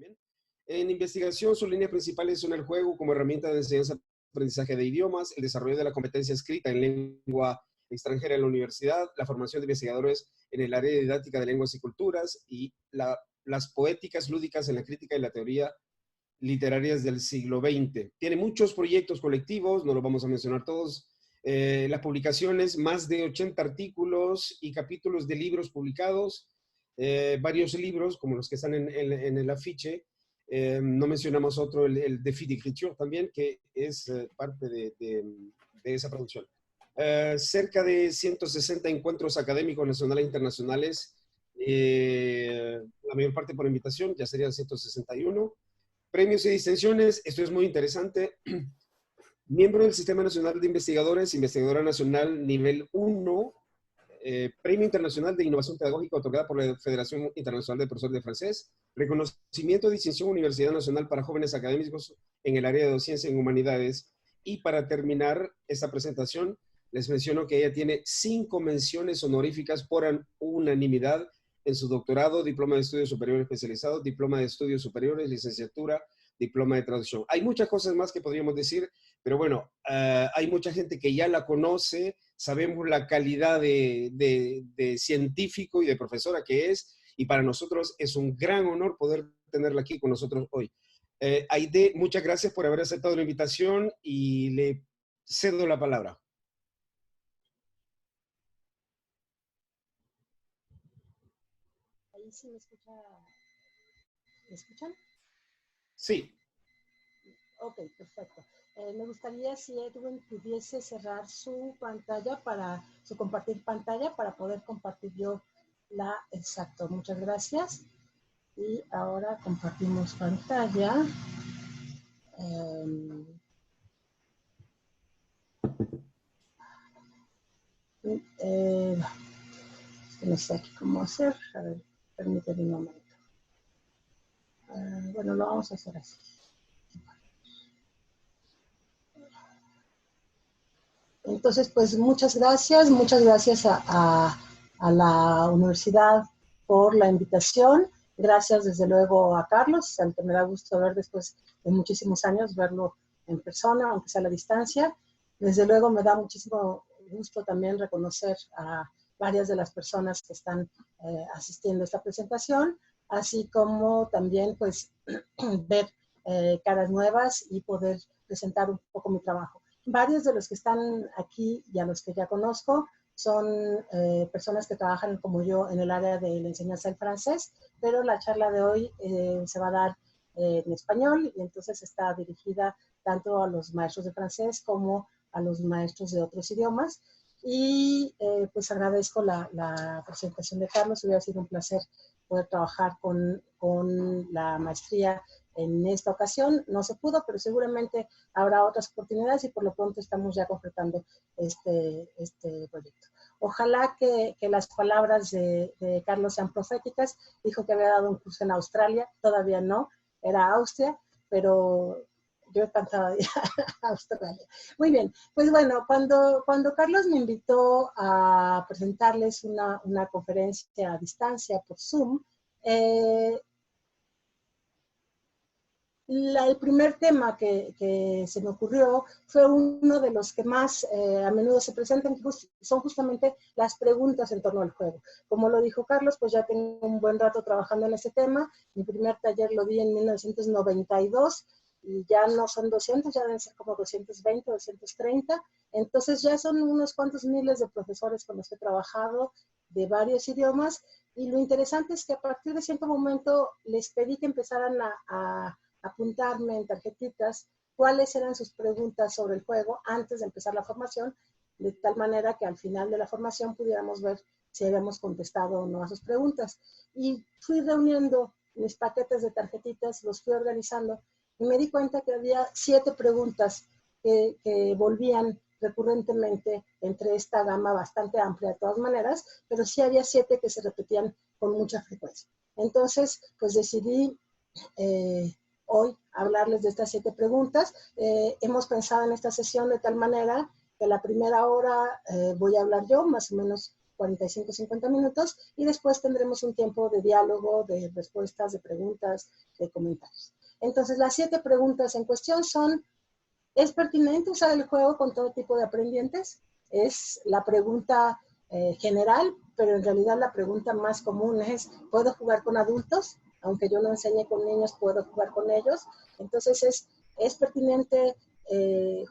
también. En investigación, sus líneas principales son el juego como herramienta de enseñanza-aprendizaje de idiomas, el desarrollo de la competencia escrita en lengua extranjera en la universidad, la formación de investigadores en el área didáctica de lenguas y culturas, y las poéticas lúdicas en la crítica y la teoría literarias del siglo XX. Tiene muchos proyectos colectivos, no los vamos a mencionar todos. Las publicaciones, más de 80 artículos y capítulos de libros publicados, varios libros, como los que están en el afiche. No mencionamos otro, el Défi d'écriture también, que es parte de esa producción. Cerca de 160 encuentros académicos nacionales e internacionales, la mayor parte por invitación, ya serían 161. Premios y distinciones, esto es muy interesante. Miembro del Sistema Nacional de Investigadores, investigadora nacional nivel 1, Premio Internacional de Innovación Pedagógica otorgada por la Federación Internacional de Profesores de Francés, reconocimiento de distinción Universidad Nacional para jóvenes académicos en el área de docencia en humanidades. Y para terminar esta presentación, les menciono que ella tiene 5 menciones honoríficas por unanimidad en su doctorado, diploma de estudios superiores especializados, diploma de estudios superiores, licenciatura, diploma de traducción. Hay muchas cosas más que podríamos decir, pero bueno, hay mucha gente que ya la conoce, sabemos la calidad de científico y de profesora que es, y para nosotros es un gran honor poder tenerla aquí con nosotros hoy. Aide, muchas gracias por haber aceptado la invitación y le cedo la palabra. Ahí sí me escucha. ¿Me escuchan? Sí. Ok, perfecto. Me gustaría si Edwin pudiese cerrar su pantalla su compartir pantalla para poder compartir yo la exacto. Muchas gracias. Y ahora compartimos pantalla. No sé aquí cómo hacer. A ver, permíteme un momento. Bueno, lo vamos a hacer así. Entonces, pues muchas gracias a la universidad por la invitación. Gracias desde luego a Carlos, al que me da gusto ver después de muchísimos años, verlo en persona, aunque sea a la distancia. Desde luego me da muchísimo gusto también reconocer a varias de las personas que están asistiendo a esta presentación, así como también pues ver caras nuevas y poder presentar un poco mi trabajo. Varios de los que están aquí y a los que ya conozco son personas que trabajan como yo en el área de la enseñanza del francés, pero la charla de hoy se va a dar en español y entonces está dirigida tanto a los maestros de francés como a los maestros de otros idiomas. Y pues agradezco la presentación de Carlos. Hubiera sido un placer poder trabajar con la maestría en esta ocasión. No se pudo, pero seguramente habrá otras oportunidades y por lo pronto estamos ya completando este proyecto. Ojalá que las palabras de Carlos sean proféticas. Dijo que había dado un curso en Australia, todavía no, era Austria, pero yo encantada de ir a Australia. Muy bien, pues bueno, cuando Carlos me invitó a presentarles una conferencia a distancia por Zoom, el primer tema que se me ocurrió fue uno de los que más a menudo se presentan, son justamente las preguntas en torno al juego. Como lo dijo Carlos, pues ya tengo un buen rato trabajando en ese tema. Mi primer taller lo di en 1992 y ya no son 200, ya deben ser como 220, 230. Entonces ya son unos cuantos miles de profesores con los que he trabajado de varios idiomas. Y lo interesante es que a partir de cierto momento les pedí que empezaran a apuntarme en tarjetitas cuáles eran sus preguntas sobre el juego antes de empezar la formación, de tal manera que al final de la formación pudiéramos ver si habíamos contestado o no a sus preguntas. Y fui reuniendo mis paquetes de tarjetitas, los fui organizando y me di cuenta que había 7 preguntas que volvían recurrentemente entre esta gama bastante amplia de todas maneras, pero sí había 7 que se repetían con mucha frecuencia. Entonces, pues decidí hoy hablarles de estas 7 preguntas. Hemos pensado en esta sesión de tal manera que la primera hora voy a hablar yo, más o menos 45, 50 minutos, y después tendremos un tiempo de diálogo, de respuestas, de preguntas, de comentarios. Entonces, las 7 preguntas en cuestión son: ¿es pertinente usar el juego con todo tipo de aprendientes? Es la pregunta general, pero en realidad la pregunta más común es: ¿puedo jugar con adultos? Aunque yo no enseñe con niños, ¿puedo jugar con ellos? Entonces, ¿es pertinente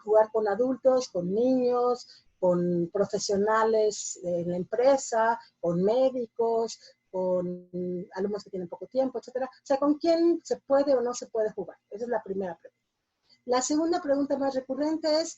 jugar con adultos, con niños, con profesionales en la empresa, con médicos, con alumnos que tienen poco tiempo, etcétera? O sea, ¿con quién se puede o no se puede jugar? Esa es la primera pregunta. La segunda pregunta más recurrente es: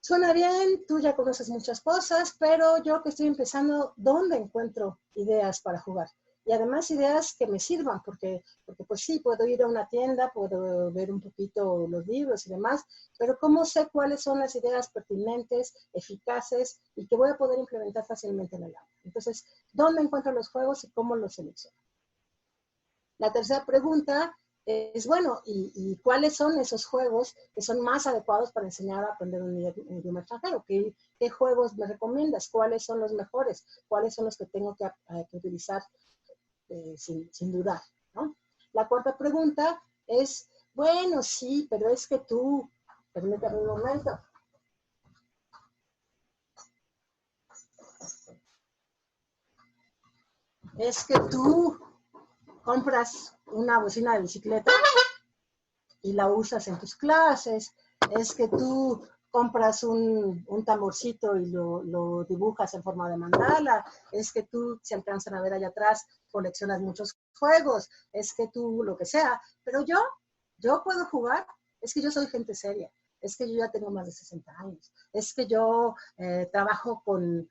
suena bien, tú ya conoces muchas cosas, pero yo que estoy empezando, ¿dónde encuentro ideas para jugar? Y además ideas que me sirvan, porque pues sí, puedo ir a una tienda, puedo ver un poquito los libros y demás, pero ¿cómo sé cuáles son las ideas pertinentes, eficaces y que voy a poder implementar fácilmente en el aula? Entonces, ¿dónde encuentro los juegos y cómo los selecciono? La tercera pregunta es, bueno, ¿y cuáles son esos juegos que son más adecuados para enseñar a aprender un idioma extranjero? ¿Qué juegos me recomiendas? ¿Cuáles son los mejores? ¿Cuáles son los que tengo que utilizar sin dudar, ¿no? La cuarta pregunta es, bueno, sí, pero es que tú, permítame un momento. Es que tú compras una bocina de bicicleta y la usas en tus clases, es que tú compras un tamborcito y lo dibujas en forma de mandala, es que tú, si alcanzan a ver allá atrás, coleccionas muchos juegos, es que tú lo que sea, pero yo puedo jugar, es que yo soy gente seria, es que yo ya tengo más de 60 años, es que yo trabajo con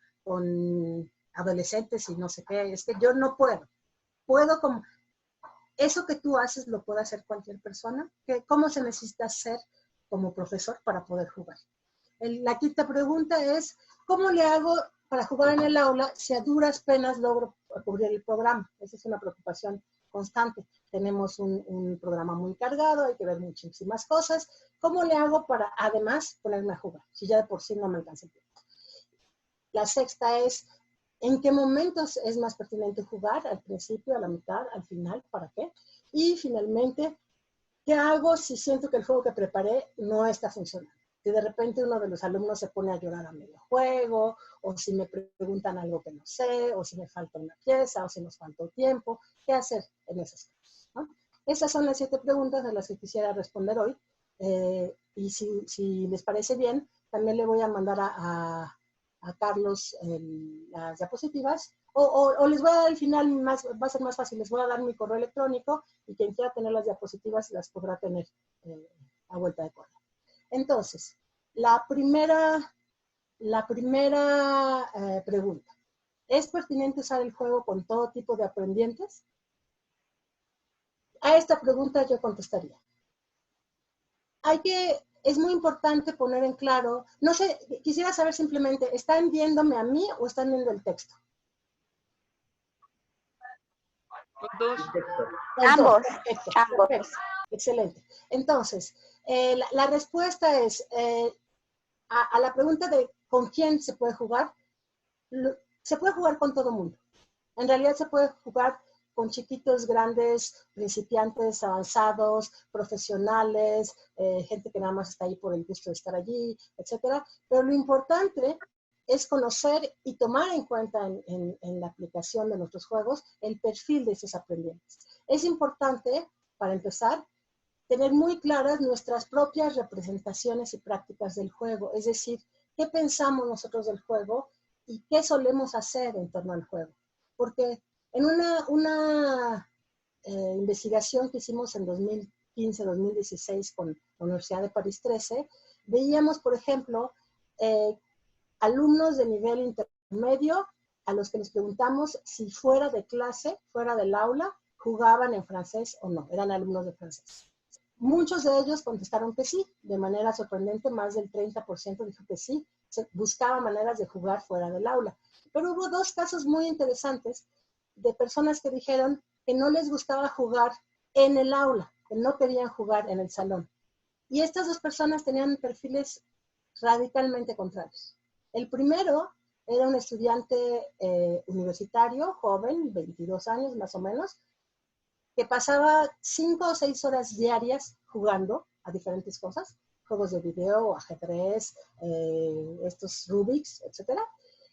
adolescentes y no sé qué, es que yo no puedo como... Eso que tú haces lo puede hacer cualquier persona. ¿Cómo se necesita ser como profesor para poder jugar? La quinta pregunta es, ¿cómo le hago para jugar en el aula si a duras penas logro cubrir el programa? Esa es una preocupación constante. Tenemos un programa muy cargado, hay que ver muchísimas cosas. ¿Cómo le hago para, además, ponerme a jugar? Si ya de por sí no me alcanza el tiempo. La sexta es, ¿en qué momentos es más pertinente jugar? ¿Al principio, a la mitad, al final? ¿Para qué? Y finalmente, ¿qué hago si siento que el juego que preparé no está funcionando? Si de repente uno de los alumnos se pone a llorar a medio juego, o si me preguntan algo que no sé, o si me falta una pieza, o si nos faltó tiempo, ¿qué hacer en esos casos? ¿No? Esas son las 7 preguntas a las que quisiera responder hoy. Y si les parece bien, también le voy a mandar a Carlos las diapositivas, o les voy a dar al final, va a ser más fácil, les voy a dar mi correo electrónico y quien quiera tener las diapositivas las podrá tener a vuelta de correo. Entonces, la primera pregunta, ¿es pertinente usar el juego con todo tipo de aprendientes? A esta pregunta yo contestaría. Es muy importante poner en claro, no sé, quisiera saber simplemente, ¿están viéndome a mí o están viendo el texto? Dos. Ambos. Perfecto, ambos. Perfecto. Excelente. Entonces, la respuesta es, a la pregunta de ¿con quién se puede jugar? Se puede jugar con todo mundo. En realidad se puede jugar con chiquitos, grandes, principiantes, avanzados, profesionales, gente que nada más está ahí por el gusto de estar allí, etcétera. Pero lo importante es conocer y tomar en cuenta en la aplicación de nuestros juegos el perfil de esos aprendientes. Es importante, para empezar, tener muy claras nuestras propias representaciones y prácticas del juego, es decir, qué pensamos nosotros del juego y qué solemos hacer en torno al juego. Porque en una investigación que hicimos en 2015-2016 con la Universidad de París 13, veíamos, por ejemplo, alumnos de nivel intermedio a los que les preguntamos si fuera de clase, fuera del aula, jugaban en francés o no, eran alumnos de francés. Muchos de ellos contestaron que sí, de manera sorprendente, más del 30% dijo que sí, se buscaba maneras de jugar fuera del aula. Pero hubo 2 casos muy interesantes de personas que dijeron que no les gustaba jugar en el aula, que no querían jugar en el salón. Y estas 2 personas tenían perfiles radicalmente contrarios. El primero Era un estudiante universitario, joven, 22 años más o menos, que pasaba 5 o 6 horas diarias jugando a diferentes cosas, juegos de video, ajedrez, estos Rubik's, etcétera.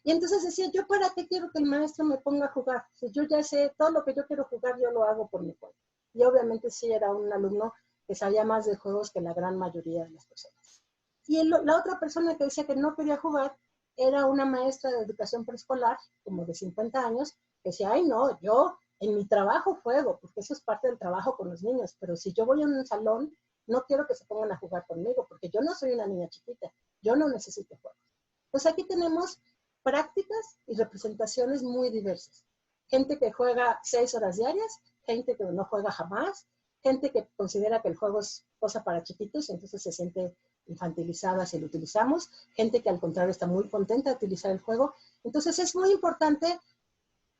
Y entonces decía, ¿yo para qué quiero que el maestro me ponga a jugar? Si yo ya sé todo lo que yo quiero jugar, yo lo hago por mi cuenta. Y obviamente sí era un alumno que sabía más de juegos que la gran mayoría de las personas. Y la otra persona que decía que no quería jugar era una maestra de educación preescolar, como de 50 años, que decía, ay no, yo en mi trabajo juego, porque eso es parte del trabajo con los niños, pero si yo voy a un salón, no quiero que se pongan a jugar conmigo, porque yo no soy una niña chiquita, yo no necesito juegos. Pues aquí tenemos prácticas y representaciones muy diversas. Gente que juega 6 horas diarias, gente que no juega jamás, gente que considera que el juego es cosa para chiquitos y entonces se siente infantilizada si lo utilizamos, gente que al contrario está muy contenta de utilizar el juego. Entonces es muy importante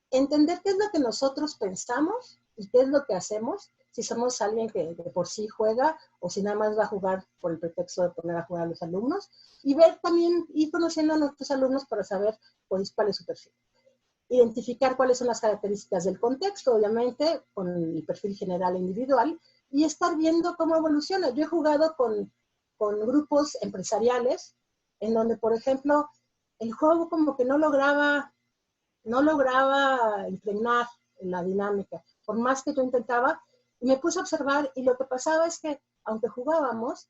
entender qué es lo que nosotros pensamos y qué es lo que hacemos, si somos alguien que por sí juega o si nada más va a jugar por el pretexto de poner a jugar a los alumnos, y ver también, ir conociendo a nuestros alumnos para saber cuál es su perfil. Identificar cuáles son las características del contexto, obviamente, con el perfil general e individual, y estar viendo cómo evoluciona. Yo he jugado con grupos empresariales en donde, por ejemplo, el juego como que no lograba impregnar la dinámica, por más que yo intentaba, y me puse a observar, y lo que pasaba es que, aunque jugábamos,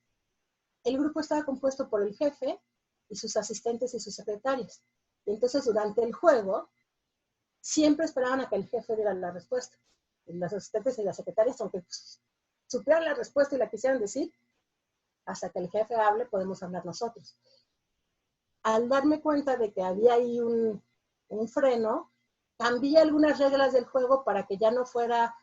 el grupo estaba compuesto por el jefe y sus asistentes y sus secretarios. Y entonces, durante el juego, siempre esperaban a que el jefe diera la respuesta. Y los asistentes y las secretarias, aunque supieran la respuesta y la quisieran decir, hasta que el jefe hable, podemos hablar nosotros. Al darme cuenta de que había ahí un freno, cambié algunas reglas del juego para que ya no fuera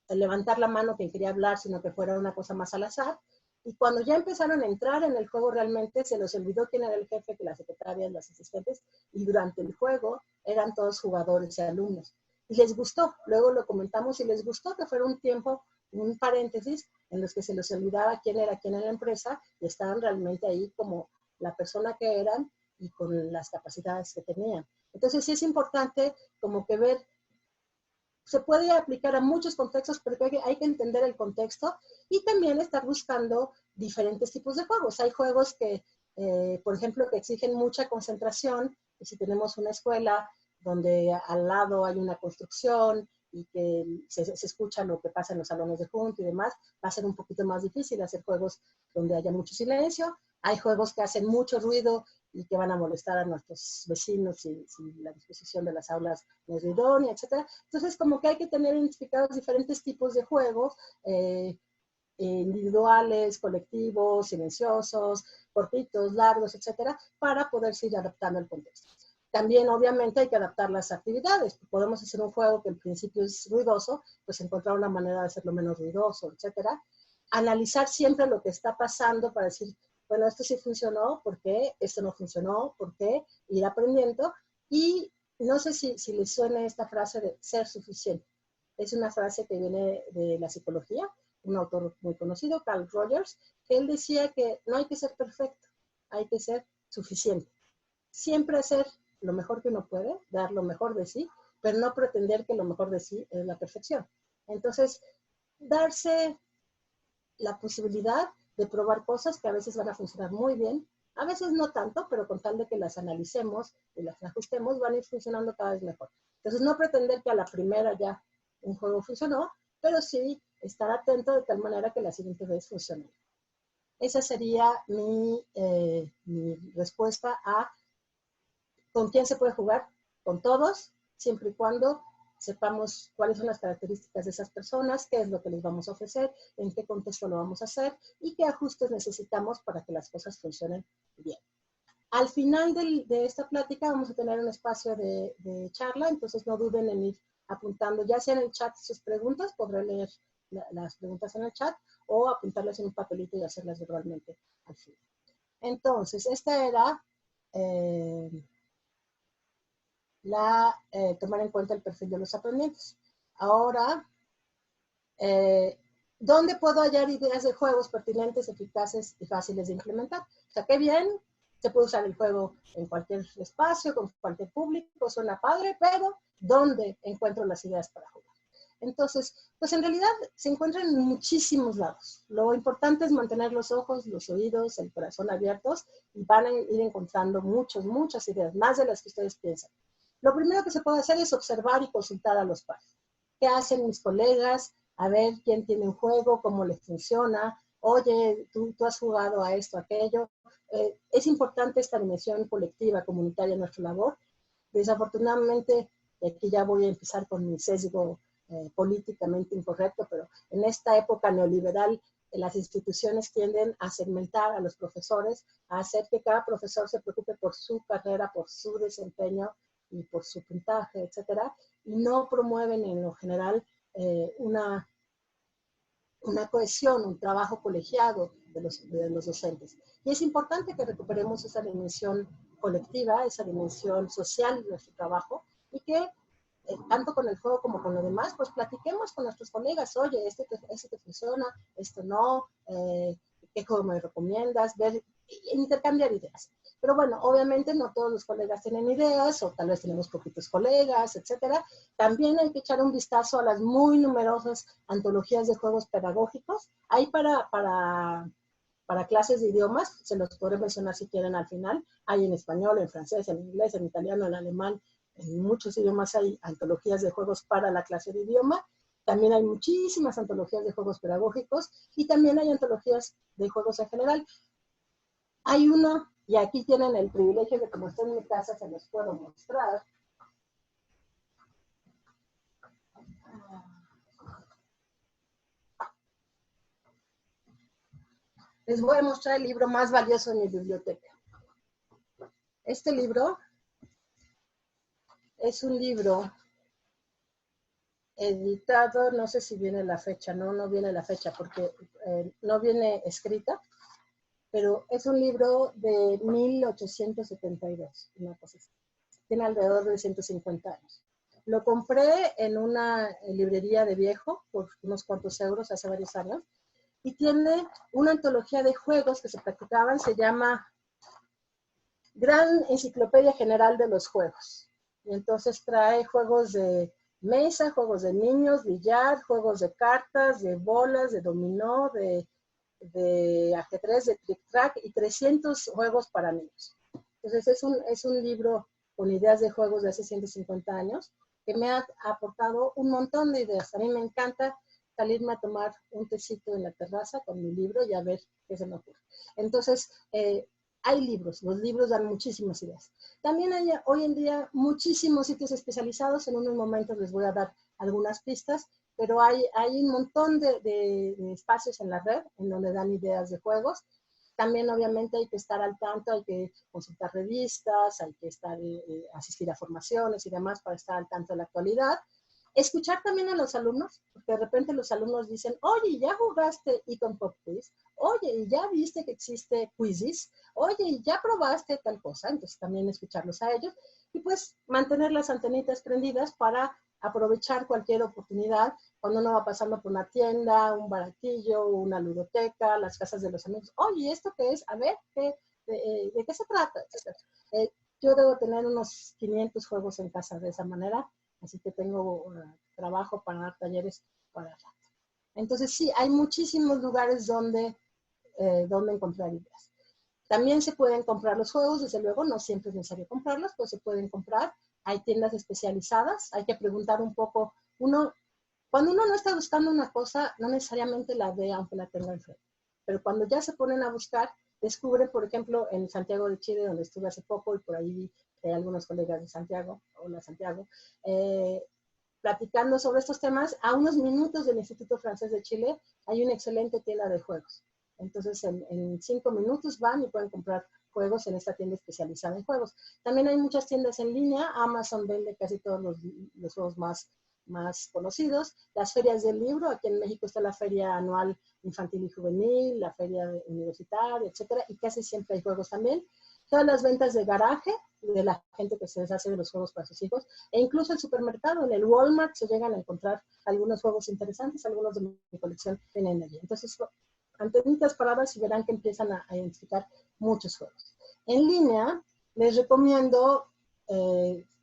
levantar la mano quien quería hablar, sino que fuera una cosa más al azar. Y cuando ya empezaron a entrar en el juego realmente, se les olvidó quién era el jefe, que las secretarias, las asistentes, y durante el juego eran todos jugadores y alumnos. Y les gustó, luego lo comentamos y les gustó que fuera un tiempo, un paréntesis, en los que se les olvidaba quién era la empresa y estaban realmente ahí como la persona que eran y con las capacidades que tenían. Entonces sí es importante como que ver, se puede aplicar a muchos contextos, pero hay que entender el contexto y también estar buscando diferentes tipos de juegos. Hay juegos que, por ejemplo, que exigen mucha concentración, y si tenemos una escuela donde al lado hay una construcción y que se escucha lo que pasa en los salones de junta y demás, va a ser un poquito más difícil hacer juegos donde haya mucho silencio. Hay juegos que hacen mucho ruido y que van a molestar a nuestros vecinos si la disposición de las aulas no es idónea, etcétera. Entonces, como que hay que tener identificados diferentes tipos de juegos, individuales, colectivos, silenciosos, cortitos, largos, etcétera, para poderse ir adaptando al contexto. También, obviamente, hay que adaptar las actividades. Podemos hacer un juego que en principio es ruidoso, pues encontrar una manera de hacerlo menos ruidoso, etcétera. Analizar siempre lo que está pasando para decir, bueno, esto sí funcionó, ¿por qué? Esto no funcionó, ¿por qué? Ir aprendiendo. Y no sé si les suena esta frase de ser suficiente. Es una frase que viene de la psicología, un autor muy conocido, Carl Rogers, que él decía que no hay que ser perfecto, hay que ser suficiente. Siempre hacer lo mejor que uno puede, dar lo mejor de sí, pero no pretender que lo mejor de sí es la perfección. Entonces, darse la posibilidad de probar cosas que a veces van a funcionar muy bien, a veces no tanto, pero con tal de que las analicemos y las ajustemos, van a ir funcionando cada vez mejor. Entonces, no pretender que a la primera ya un juego funcionó, pero sí estar atento de tal manera que la siguiente vez funcione. Esa sería mi respuesta a ¿con quién se puede jugar? Con todos, siempre y cuando sepamos cuáles son las características de esas personas, qué es lo que les vamos a ofrecer, en qué contexto lo vamos a hacer y qué ajustes necesitamos para que las cosas funcionen bien. Al final de esta plática vamos a tener un espacio de charla, entonces no duden en ir apuntando ya sea en el chat sus preguntas, podré leer las preguntas en el chat o apuntarlas en un papelito y hacerlas verbalmente al final. Entonces, esta era tomar en cuenta el perfil de los aprendientes. Ahora, ¿dónde puedo hallar ideas de juegos pertinentes, eficaces y fáciles de implementar? O sea, qué bien Se puede usar el juego en cualquier espacio, con cualquier público, suena padre, pero ¿dónde encuentro las ideas para jugar? Entonces, pues en realidad se encuentran en muchísimos lados. Lo importante es mantener los ojos, los oídos, el corazón abiertos y van a ir encontrando muchas ideas, más de las que ustedes piensan. Lo primero que se puede hacer es observar y consultar a los pares. ¿Qué hacen mis colegas? A ver quién tiene un juego, cómo les funciona. Oye, tú has jugado a esto, a aquello. Es importante esta dimensión colectiva, comunitaria en nuestra labor. Desafortunadamente, aquí ya voy a empezar con mi sesgo políticamente incorrecto, pero en esta época neoliberal las instituciones tienden a segmentar a los profesores, a hacer que cada profesor se preocupe por su carrera, por su desempeño y por su puntaje, etcétera, y no promueven en lo general una cohesión, un trabajo colegiado de los docentes. Y es importante que recuperemos esa dimensión colectiva, esa dimensión social de nuestro trabajo, y que tanto con el juego como con lo demás, pues platiquemos con nuestros colegas, oye, este te funciona, esto no, qué juego me recomiendas, intercambiar ideas. Pero bueno, obviamente no todos los colegas tienen ideas, o tal vez tenemos poquitos colegas, etcétera. También hay que echar un vistazo a las muy numerosas antologías de juegos pedagógicos. Hay para clases de idiomas, se los podré mencionar si quieren al final. Hay en español, en francés, en inglés, en italiano, en alemán. En muchos idiomas hay antologías de juegos para la clase de idioma. También hay muchísimas antologías de juegos pedagógicos y también hay antologías de juegos en general. Hay uno, y aquí tienen el privilegio de, como estoy en mi casa, se los puedo mostrar. Les voy a mostrar el libro más valioso de mi biblioteca. Este libro es un libro editado, no sé si viene la fecha, no viene la fecha porque no viene escrita, pero es un libro de 1872, una cosa así. Tiene alrededor de 150 años. Lo compré en una librería de viejo por unos cuantos euros hace varios años y tiene una antología de juegos que se practicaban, se llama Gran Enciclopedia General de los Juegos. Y entonces trae juegos de mesa, juegos de niños, billar, juegos de cartas, de bolas, de dominó, de ajedrez, de trick-track y 300 juegos para niños. Entonces es un libro con ideas de juegos de hace 150 años que me ha aportado un montón de ideas. A mí me encanta salirme a tomar un tecito en la terraza con mi libro y a ver qué se me ocurre. Entonces, hay libros, los libros dan muchísimas ideas. También hay hoy en día muchísimos sitios especializados, en unos momentos les voy a dar algunas pistas, pero hay un montón de espacios en la red en donde dan ideas de juegos. También obviamente hay que estar al tanto, hay que consultar revistas, hay que asistir a formaciones y demás para estar al tanto de la actualidad. Escuchar también a los alumnos, porque de repente los alumnos dicen, oye, ¿ya jugaste Icon Pop Quiz? Oye, ¿ya viste que existe Quizzes? Oye, ¿ya probaste tal cosa? Entonces también escucharlos a ellos y pues mantener las antenitas prendidas para aprovechar cualquier oportunidad cuando uno va pasando por una tienda, un baratillo, una ludoteca, las casas de los amigos. Oye, ¿esto qué es? A ver, ¿de qué se trata? Yo debo tener unos 500 juegos en casa de esa manera, así que tengo trabajo para dar talleres para rato. Entonces sí, hay muchísimos lugares donde encontrar ideas. También se pueden comprar los juegos, desde luego, no siempre es necesario comprarlos, pero se pueden comprar. Hay tiendas especializadas, hay que preguntar un poco. Cuando uno no está buscando una cosa, no necesariamente la ve aunque la tenga enfrente. Pero cuando ya se ponen a buscar, descubren, por ejemplo, en Santiago de Chile, donde estuve hace poco, y por ahí vi algunos colegas de Santiago, hola Santiago, platicando sobre estos temas, a unos minutos del Instituto Francés de Chile hay una excelente tienda de juegos. Entonces, en 5 minutos van y pueden comprar juegos en esta tienda especializada en juegos. También hay muchas tiendas en línea. Amazon vende casi todos los juegos más conocidos. Las ferias del libro. Aquí en México está la feria anual infantil y juvenil, la feria universitaria, etcétera. Y casi siempre hay juegos también. Todas las ventas de garaje, de la gente que se deshace de los juegos para sus hijos, e incluso el supermercado, en el Walmart, se llegan a encontrar algunos juegos interesantes, algunos de mi colección vienen allí. Entonces, antenitas paradas y verán que empiezan a identificar muchos juegos. En línea, les recomiendo,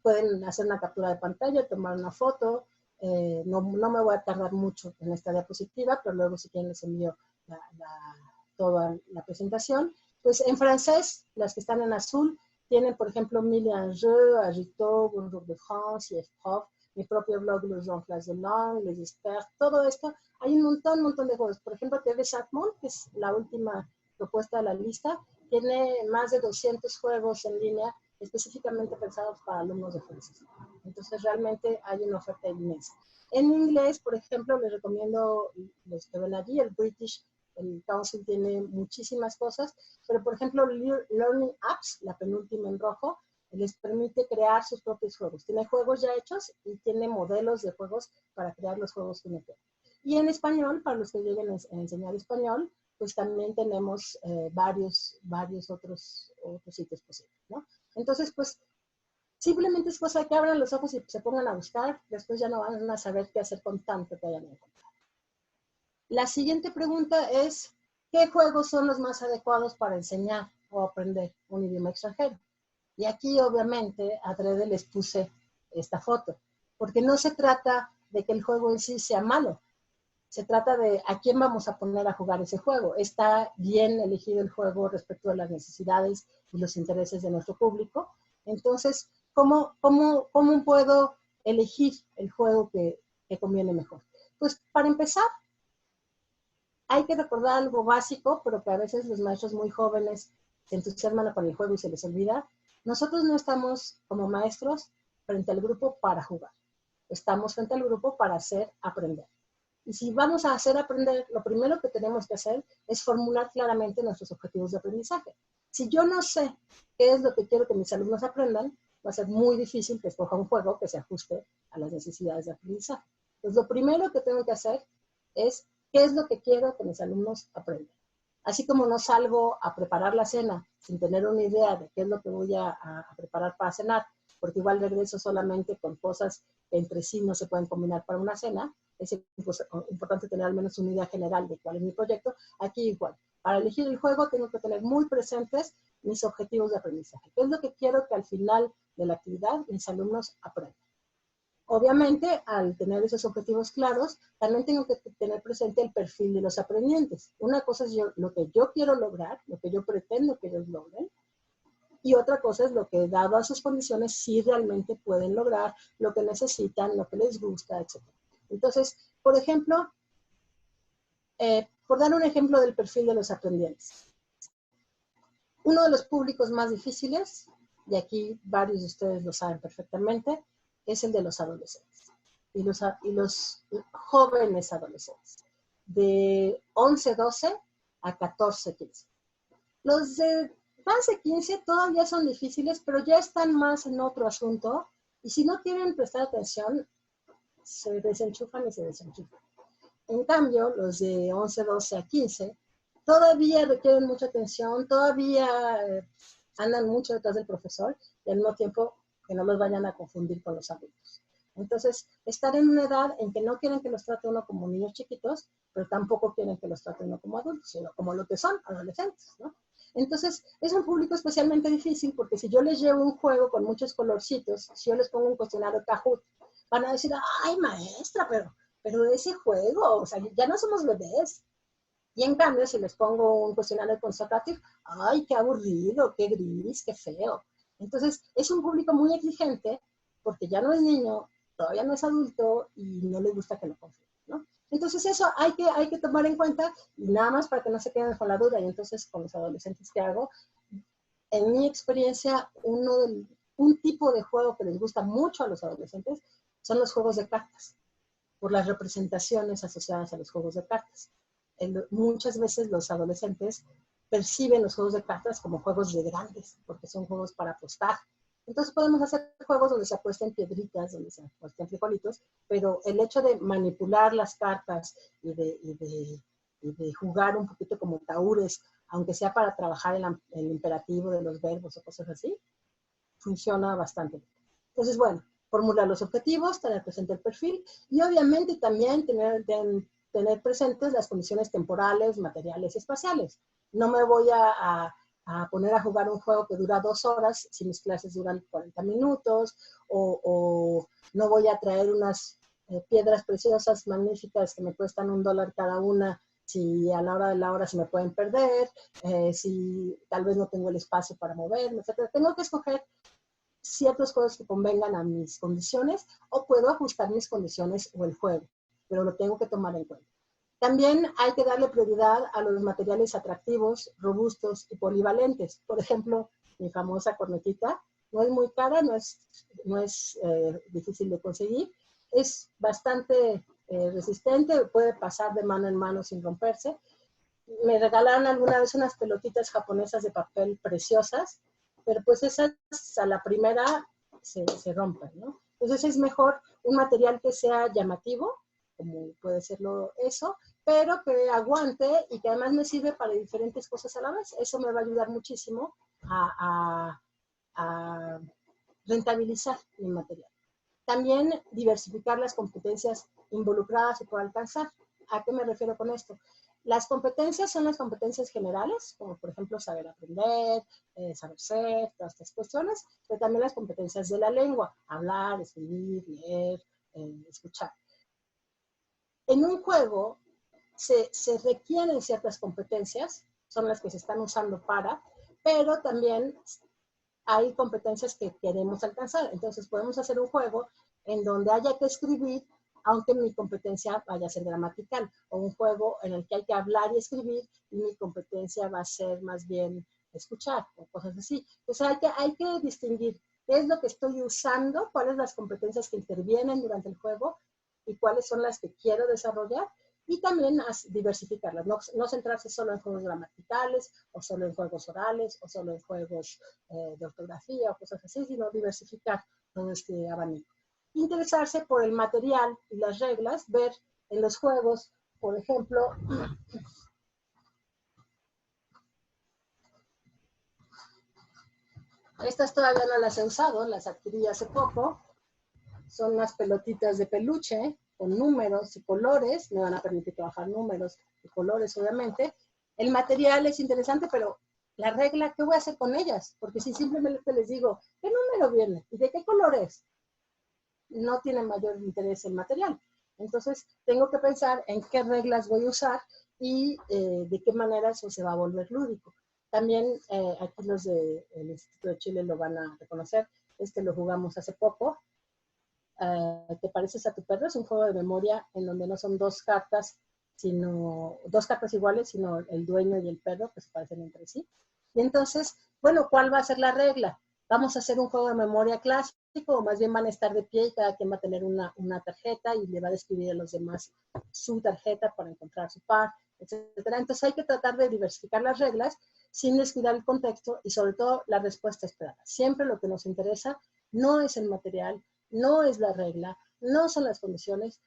pueden hacer una captura de pantalla, tomar una foto. No me voy a tardar mucho en esta diapositiva, pero luego si quieren les envío toda la presentación. Pues en francés, las que están en azul, tienen, por ejemplo, Mille et un jeux, Agito, Bonjour de France, IF Prof, mi propio blog, Los Jean Classe de Langue, Les Experts, todo esto. Hay un montón de juegos. Por ejemplo, TV Satmon, que es la última propuesta de la lista, tiene más de 200 juegos en línea específicamente pensados para alumnos de francés. Entonces, realmente hay una oferta inmensa. En inglés, por ejemplo, les recomiendo los que ven allí, el Council tiene muchísimas cosas, pero por ejemplo, Learning Apps, la penúltima en rojo, les permite crear sus propios juegos. Tiene juegos ya hechos y tiene modelos de juegos para crear los juegos que uno quiere. Y en español, para los que lleguen a enseñar español, pues también tenemos varios otros sitios posibles, ¿no? Entonces, pues, simplemente es cosa de que abran los ojos y se pongan a buscar, después ya no van a saber qué hacer con tanto que hayan encontrado. La siguiente pregunta es, ¿qué juegos son los más adecuados para enseñar o aprender un idioma extranjero? Y aquí, obviamente, adrede les puse esta foto, porque no se trata de que el juego en sí sea malo, se trata de a quién vamos a poner a jugar ese juego. Está bien elegido el juego respecto a las necesidades y los intereses de nuestro público. Entonces, ¿cómo puedo elegir el juego que conviene mejor? Pues para empezar, hay que recordar algo básico, pero que a veces los maestros muy jóvenes se entusiasman con el juego y se les olvida. Nosotros no estamos como maestros frente al grupo para jugar. Estamos frente al grupo para hacer aprender. Y si vamos a hacer aprender, lo primero que tenemos que hacer es formular claramente nuestros objetivos de aprendizaje. Si yo no sé qué es lo que quiero que mis alumnos aprendan, va a ser muy difícil que escoja un juego que se ajuste a las necesidades de aprendizaje. Entonces, lo primero que tengo que hacer es qué es lo que quiero que mis alumnos aprendan. Así como no salgo a preparar la cena sin tener una idea de qué es lo que voy a preparar para cenar, porque igual regreso solamente con cosas que entre sí no se pueden combinar para una cena, es importante tener al menos una idea general de cuál es mi proyecto. Aquí igual, para elegir el juego tengo que tener muy presentes mis objetivos de aprendizaje. ¿Qué es lo que quiero que al final de la actividad mis alumnos aprendan? Obviamente, al tener esos objetivos claros, también tengo que tener presente el perfil de los aprendientes. Una cosa es lo que yo quiero lograr, lo que yo pretendo que ellos logren, y otra cosa es lo que, dado a sus condiciones, sí realmente pueden lograr, lo que necesitan, lo que les gusta, etc. Entonces, por ejemplo, por dar un ejemplo del perfil de los aprendientes. Uno de los públicos más difíciles, y aquí varios de ustedes lo saben perfectamente, es el de los adolescentes y los jóvenes adolescentes, de 11, 12 a 14, 15. Los de más de 15 todavía son difíciles, pero ya están más en otro asunto, y si no quieren prestar atención, se desenchufan y se desenchufan. En cambio, los de 11, 12 a 15 todavía requieren mucha atención, todavía andan mucho detrás del profesor, y al mismo tiempo que no los vayan a confundir con los adultos. Entonces, estar en una edad en que no quieren que los trate uno como niños chiquitos, pero tampoco quieren que los trate uno como adultos, sino como lo que son, adolescentes, ¿no? Entonces, es un público especialmente difícil porque si yo les llevo un juego con muchos colorcitos, si yo les pongo un cuestionario Kahoot, van a decir, ay, maestra, pero ese juego, o sea, ya no somos bebés. Y en cambio, si les pongo un cuestionario con Socrates, ay, qué aburrido, qué gris, qué feo. Entonces, es un público muy exigente porque ya no es niño, todavía no es adulto y no le gusta que lo confundan, ¿no? Entonces, eso hay que tomar en cuenta, y nada más para que no se queden con la duda. Y entonces, con los adolescentes que hago, en mi experiencia, un tipo de juego que les gusta mucho a los adolescentes son los juegos de cartas, por las representaciones asociadas a los juegos de cartas. Muchas veces los adolescentes perciben los juegos de cartas como juegos de grandes, porque son juegos para apostar. Entonces podemos hacer juegos donde se apuesten piedritas, donde se apuesten frijolitos, pero el hecho de manipular las cartas y de jugar un poquito como tahúres, aunque sea para trabajar el imperativo de los verbos o cosas así, funciona bastante bien. Entonces, bueno, formular los objetivos, tener presente el perfil y obviamente también tener presentes las condiciones temporales, materiales y espaciales. No me voy a a poner a jugar un juego que dura 2 horas si mis clases duran 40 minutos, o no voy a traer unas piedras preciosas, magníficas, que me cuestan $1 cada una, si a la hora de la hora se me pueden perder, si tal vez no tengo el espacio para moverme, etc. Tengo que escoger ciertos juegos que convengan a mis condiciones, o puedo ajustar mis condiciones o el juego, pero lo tengo que tomar en cuenta. También hay que darle prioridad a los materiales atractivos, robustos y polivalentes. Por ejemplo, mi famosa cornetita no es muy cara, no es difícil de conseguir, es bastante resistente, puede pasar de mano en mano sin romperse. Me regalaron alguna vez unas pelotitas japonesas de papel preciosas, pero pues esas a la primera se rompen, ¿no? Entonces es mejor un material que sea llamativo, como puede serlo eso, pero que aguante y que además me sirve para diferentes cosas a la vez. Eso me va a ayudar muchísimo a rentabilizar mi material. También diversificar las competencias involucradas y por alcanzar. ¿A qué me refiero con esto? Las competencias son las competencias generales, como por ejemplo saber aprender, saber ser, todas estas cuestiones, pero también las competencias de la lengua, hablar, escribir, leer, escuchar. En un juego se requieren ciertas competencias, son las que se están usando para, pero también hay competencias que queremos alcanzar. Entonces podemos hacer un juego en donde haya que escribir, aunque mi competencia vaya a ser gramatical, o un juego en el que hay que hablar y escribir y mi competencia va a ser más bien escuchar, o cosas así. Entonces hay que distinguir qué es lo que estoy usando, cuáles son las competencias que intervienen durante el juego y cuáles son las que quiero desarrollar, y también diversificarlas, no centrarse solo en juegos gramaticales, o solo en juegos orales, o solo en juegos de ortografía, o cosas así, sino diversificar todo este abanico. Interesarse por el material y las reglas, ver en los juegos, por ejemplo, estas todavía no las he usado, las adquirí hace poco, son unas pelotitas de peluche con números y colores, me van a permitir trabajar números y colores, obviamente. El material es interesante, pero la regla, ¿qué voy a hacer con ellas? Porque si simplemente les digo, ¿qué número viene? ¿Y de qué color es? No tiene mayor interés el material. Entonces, tengo que pensar en qué reglas voy a usar y de qué manera eso se va a volver lúdico. También aquí los del Instituto de Chile lo van a reconocer. Lo jugamos hace poco. Te pareces a tu perro, es un juego de memoria en donde no son 2 cartas, sino 2 cartas iguales, sino el dueño y el perro que se parecen entre sí. Y entonces, bueno, ¿cuál va a ser la regla? ¿Vamos a hacer un juego de memoria clásico o más bien van a estar de pie y cada quien va a tener una tarjeta y le va a describir a los demás su tarjeta para encontrar su par, etcétera? Entonces hay que tratar de diversificar las reglas sin descuidar el contexto y sobre todo la respuesta esperada. Siempre lo que nos interesa no es el material, no es la regla, no son las condiciones.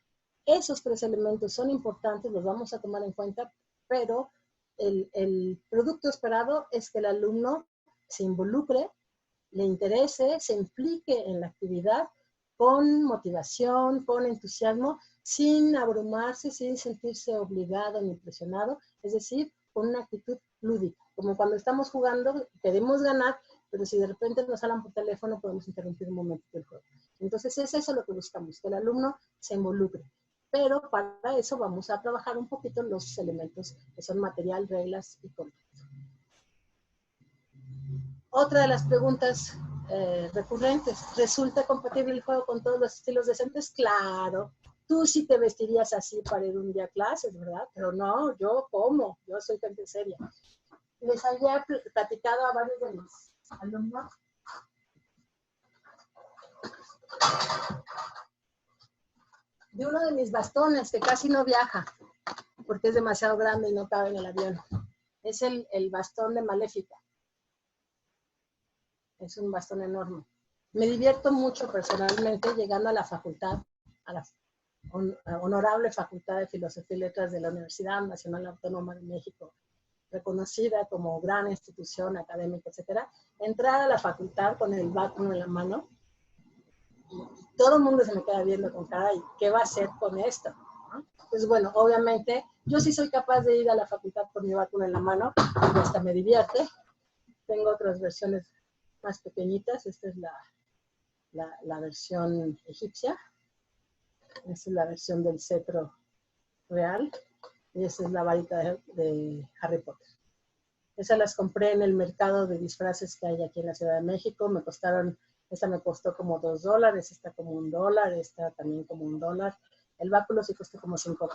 Esos 3 elementos son importantes, los vamos a tomar en cuenta, pero el producto esperado es que el alumno se involucre, le interese, se implique en la actividad con motivación, con entusiasmo, sin abrumarse, sin sentirse obligado ni presionado, es decir, con una actitud lúdica. Como cuando estamos jugando, queremos ganar, pero si de repente nos hablan por teléfono, podemos interrumpir un momento el juego. Entonces es eso lo que buscamos, que el alumno se involucre. Pero para eso vamos a trabajar un poquito los elementos que son material, reglas y contexto. Otra de las preguntas recurrentes, ¿resulta compatible el juego con todos los estilos docentes? Claro. Tú sí te vestirías así para ir un día a clases, ¿verdad? Pero no, yo ¿cómo? Yo soy gente seria. Les había platicado a varios de mis alumnos de uno de mis bastones que casi no viaja porque es demasiado grande y no cabe en el avión. Es el bastón de Maléfica. Es un bastón enorme. Me divierto mucho personalmente llegando a la facultad, a la honorable Facultad de Filosofía y Letras de la Universidad Nacional Autónoma de México, reconocida como gran institución académica, etcétera. Entrar a la facultad con el báculo en la mano, y todo el mundo se me queda viendo con cara, ¿y qué va a hacer con esto? Pues bueno, obviamente, yo sí soy capaz de ir a la facultad con mi báculo en la mano, y hasta me divierte, tengo otras versiones más pequeñitas. Esta es la versión egipcia. Esta es la versión del cetro real. Y esta es la varita de Harry Potter. Esas las compré en el mercado de disfraces que hay aquí en la Ciudad de México. Esta me costó como $2, esta como $1, esta también como $1. El báculo sí costó como $5.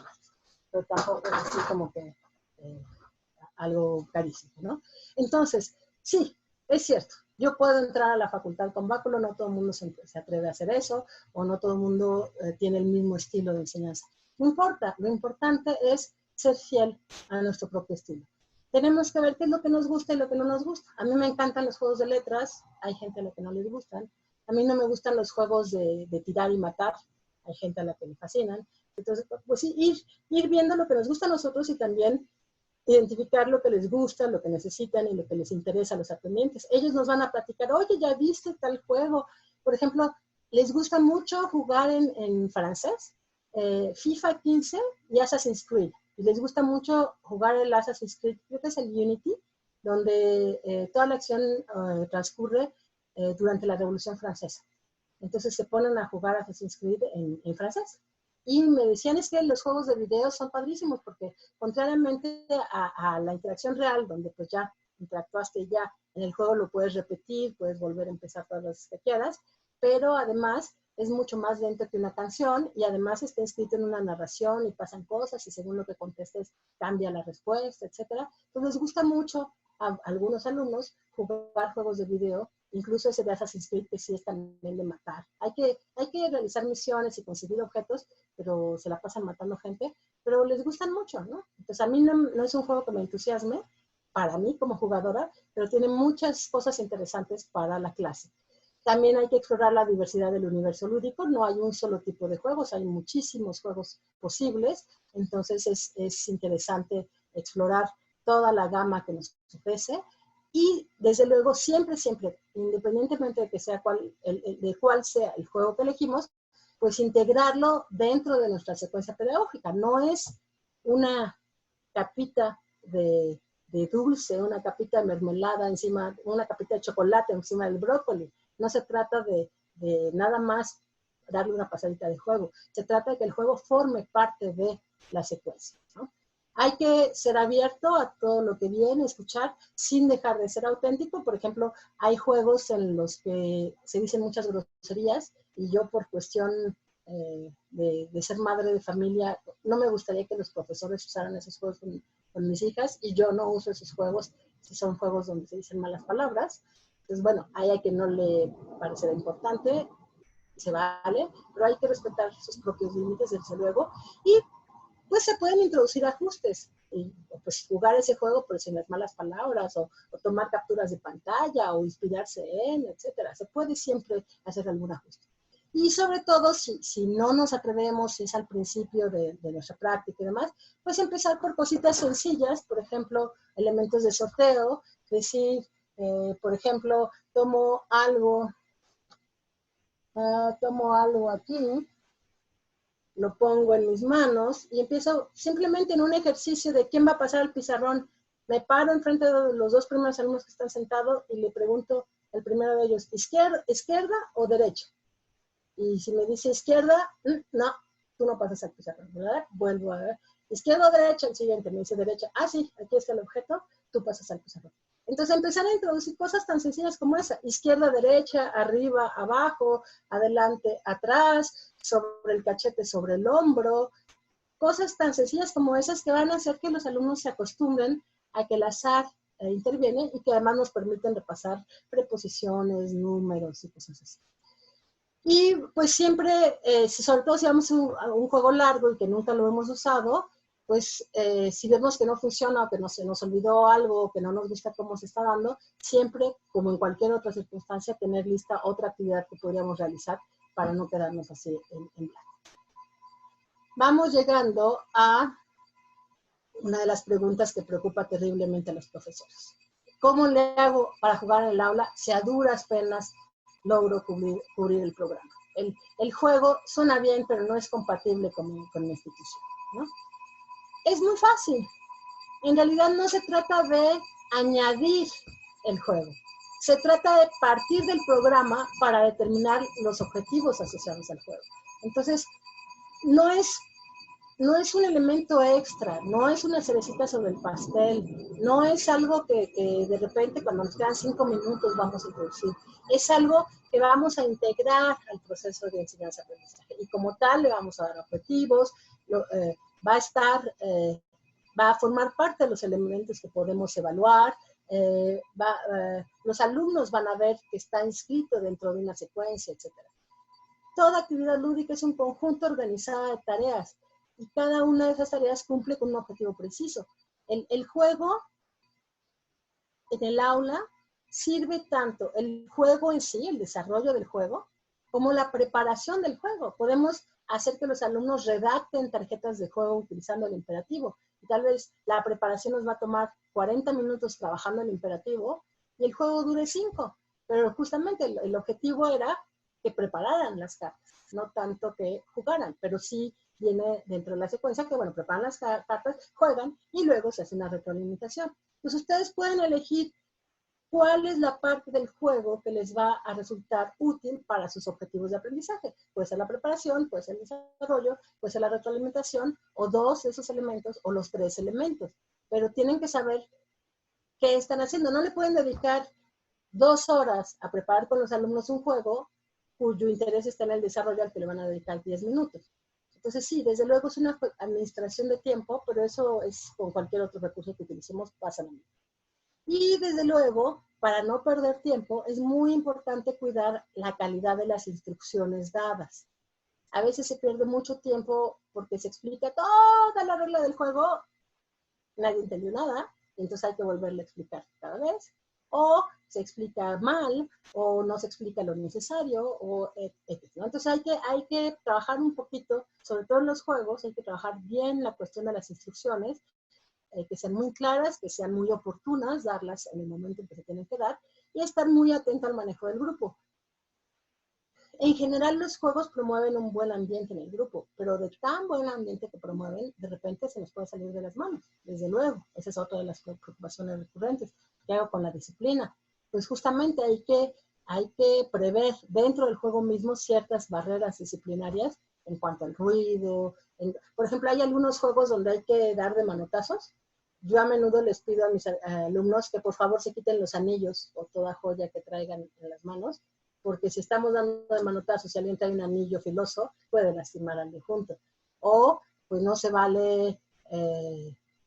Pero tampoco es así como que algo carísimo, ¿no? Entonces, sí, es cierto. Yo puedo entrar a la facultad con báculo, no todo el mundo se atreve a hacer eso, o no todo el mundo tiene el mismo estilo de enseñanza. No importa, lo importante es ser fiel a nuestro propio estilo. Tenemos que ver qué es lo que nos gusta y lo que no nos gusta. A mí me encantan los juegos de letras, hay gente a la que no les gustan. A mí no me gustan los juegos de tirar y matar, hay gente a la que le fascinan. Entonces, pues sí, ir viendo lo que nos gusta a nosotros y también identificar lo que les gusta, lo que necesitan y lo que les interesa a los aprendientes. Ellos nos van a platicar, oye, ¿ya viste tal juego? Por ejemplo, les gusta mucho jugar en francés, FIFA 15 y Assassin's Creed. Y les gusta mucho jugar el Assassin's Creed, creo que es el Unity, donde toda la acción transcurre durante la Revolución Francesa. Entonces se ponen a jugar Assassin's Creed en francés. Y me decían, es que los juegos de video son padrísimos porque contrariamente a la interacción real, donde pues ya interactuaste ya en el juego, lo puedes repetir, puedes volver a empezar todas las veces que quieras, pero además es mucho más lento que una canción y además está escrito en una narración y pasan cosas y según lo que contestes cambia la respuesta, etc. Entonces les gusta mucho a algunos alumnos jugar juegos de video, incluso ese de Assassin's Creed que sí es también de matar. Hay que realizar misiones y conseguir objetos, pero se la pasan matando gente, pero les gustan mucho, ¿no? Entonces a mí no es un juego que me entusiasme, para mí como jugadora, pero tiene muchas cosas interesantes para la clase. También hay que explorar la diversidad del universo lúdico. No hay un solo tipo de juegos, hay muchísimos juegos posibles. Entonces es interesante explorar toda la gama que nos ofrece. Y desde luego, siempre, independientemente de que sea de cuál sea el juego que elegimos, pues integrarlo dentro de nuestra secuencia pedagógica. No es una capita de dulce, una capita de mermelada encima, una capita de chocolate encima del brócoli. No se trata de nada más darle una pasadita de juego. Se trata de que el juego forme parte de la secuencia, ¿no? Hay que ser abierto a todo lo que viene, escuchar, sin dejar de ser auténtico. Por ejemplo, hay juegos en los que se dicen muchas groserías y yo por cuestión de ser madre de familia, no me gustaría que los profesores usaran esos juegos con mis hijas y yo no uso esos juegos si son juegos donde se dicen malas palabras. Entonces, bueno, hay a quien no le parecerá importante, se vale, pero hay que respetar sus propios límites, desde luego, y pues se pueden introducir ajustes, y pues jugar ese juego pero sin las malas palabras, o tomar capturas de pantalla, o inspirarse en, etcétera. Se puede siempre hacer algún ajuste. Y sobre todo, si no nos atrevemos, si es al principio de nuestra práctica y demás, pues empezar por cositas sencillas, por ejemplo, elementos de sorteo, decir, por ejemplo, tomo algo aquí, lo pongo en mis manos y empiezo simplemente en un ejercicio de quién va a pasar al pizarrón. Me paro enfrente de los dos primeros alumnos que están sentados y le pregunto al primero de ellos, ¿izquierda o derecha? Y si me dice izquierda, no, tú no pasas al pizarrón, ¿verdad? Vuelvo a ver, izquierda o derecha, el siguiente me dice derecha, sí, aquí está el objeto, tú pasas al pizarrón. Entonces empezar a introducir cosas tan sencillas como esa, izquierda, derecha, arriba, abajo, adelante, atrás, sobre el cachete, sobre el hombro, cosas tan sencillas como esas que van a hacer que los alumnos se acostumbren a que el azar interviene y que además nos permiten repasar preposiciones, números y cosas así. Y pues siempre, sobre todo si vamos a un juego largo y que nunca lo hemos usado, pues si vemos que no funciona o que se nos olvidó algo o que no nos gusta cómo se está dando, siempre, como en cualquier otra circunstancia, tener lista otra actividad que podríamos realizar para no quedarnos así en blanco. Vamos llegando a una de las preguntas que preocupa terriblemente a los profesores. ¿Cómo le hago para jugar en el aula si a duras penas logro cubrir el programa? El juego suena bien, pero no es compatible con la institución, ¿no? Es muy fácil. En realidad no se trata de añadir el juego. Se trata de partir del programa para determinar los objetivos asociados al juego. Entonces, no es un elemento extra, no es una cerecita sobre el pastel, no es algo que de repente cuando nos quedan 5 minutos vamos a introducir. Es algo que vamos a integrar al proceso de enseñanza-aprendizaje. Y como tal le vamos a dar objetivos, va a formar parte de los elementos que podemos evaluar, los alumnos van a ver que está inscrito dentro de una secuencia, etc. Toda actividad lúdica es un conjunto organizado de tareas y cada una de esas tareas cumple con un objetivo preciso. El juego en el aula sirve tanto el juego en sí, el desarrollo del juego, como la preparación del juego. Podemos hacer que los alumnos redacten tarjetas de juego utilizando el imperativo. Y tal vez la preparación nos va a tomar 40 minutos trabajando el imperativo y el juego dure 5. Pero justamente el objetivo era que prepararan las cartas, no tanto que jugaran, pero sí viene dentro de la secuencia que, bueno, preparan las cartas, juegan y luego se hace una retroalimentación. Entonces ustedes pueden elegir cuál es la parte del juego que les va a resultar útil para sus objetivos de aprendizaje. Puede ser la preparación, puede ser el desarrollo, puede ser la retroalimentación, o 2 de esos elementos, o los 3 elementos. Pero tienen que saber qué están haciendo. No le pueden dedicar 2 horas a preparar con los alumnos un juego cuyo interés está en el desarrollo al que le van a dedicar 10 minutos. Entonces sí, desde luego es una administración de tiempo, pero eso es con cualquier otro recurso que utilicemos, pasa lo mismo. Y desde luego, para no perder tiempo, es muy importante cuidar la calidad de las instrucciones dadas. A veces se pierde mucho tiempo porque se explica toda la regla del juego, nadie entendió nada, y entonces hay que volverle a explicar cada vez. O se explica mal, o no se explica lo necesario, o etc. ¿no? Entonces hay que trabajar un poquito, sobre todo en los juegos, hay que trabajar bien la cuestión de las instrucciones, que sean muy claras, que sean muy oportunas, darlas en el momento en que se tienen que dar, y estar muy atento al manejo del grupo. En general, los juegos promueven un buen ambiente en el grupo, pero de tan buen ambiente que promueven, de repente se nos puede salir de las manos, desde luego. Esa es otra de las preocupaciones recurrentes. ¿Qué hago con la disciplina? Pues justamente hay que prever dentro del juego mismo ciertas barreras disciplinarias en cuanto al ruido. Por ejemplo, hay algunos juegos donde hay que dar de manotazos. Yo a menudo les pido a mis alumnos que por favor se quiten los anillos o toda joya que traigan en las manos, porque si estamos dando de manotazos y alguien trae un anillo filoso, puede lastimar al de junto. O, pues no se vale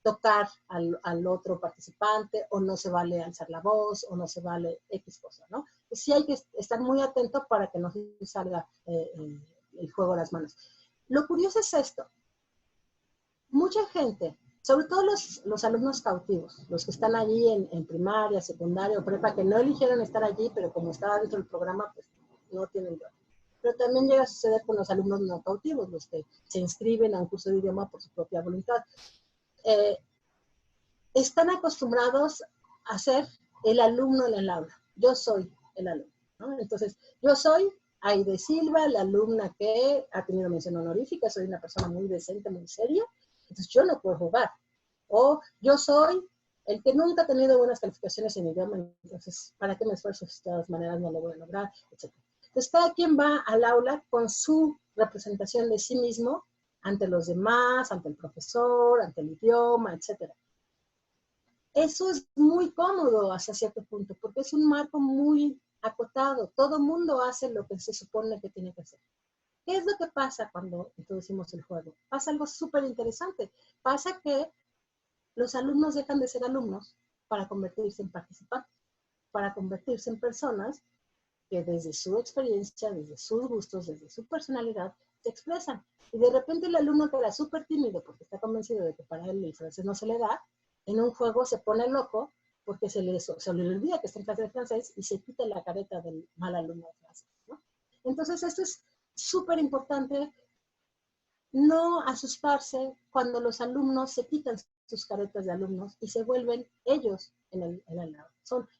tocar al otro participante, o no se vale alzar la voz, o no se vale X cosa, ¿no? Pues sí hay que estar muy atento para que no se salga el juego a las manos. Lo curioso es esto. Mucha gente, sobre todo los alumnos cautivos, los que están allí en primaria, secundaria o prepa, que no eligieron estar allí, pero como estaba dentro del programa, pues no tienen duda. Pero también llega a suceder con los alumnos no cautivos, los que se inscriben a un curso de idioma por su propia voluntad. Están acostumbrados a ser el alumno en el aula. Yo soy el alumno, ¿no? Entonces, yo soy Aide Silva, la alumna que ha tenido mención honorífica, soy una persona muy decente, muy seria, entonces yo no puedo jugar. O yo soy el que nunca ha tenido buenas calificaciones en idioma, entonces, ¿para qué me esfuerzo si de todas maneras no lo voy a lograr? Etc. Entonces, cada quien va al aula con su representación de sí mismo ante los demás, ante el profesor, ante el idioma, etc. Eso es muy cómodo hasta cierto punto, porque es un marco muy acotado. Todo mundo hace lo que se supone que tiene que hacer. ¿Qué es lo que pasa cuando introducimos el juego? Pasa algo súper interesante. Pasa que los alumnos dejan de ser alumnos para convertirse en participantes, para convertirse en personas que desde su experiencia, desde sus gustos, desde su personalidad, se expresan. Y de repente el alumno que era súper tímido porque está convencido de que para él el francés no se le da, en un juego se pone loco porque se le olvida que está en clase de francés y se quita la careta del mal alumno de francés, ¿no? Entonces esto es súper importante, no asustarse cuando los alumnos se quitan sus caretas de alumnos y se vuelven ellos en el lado.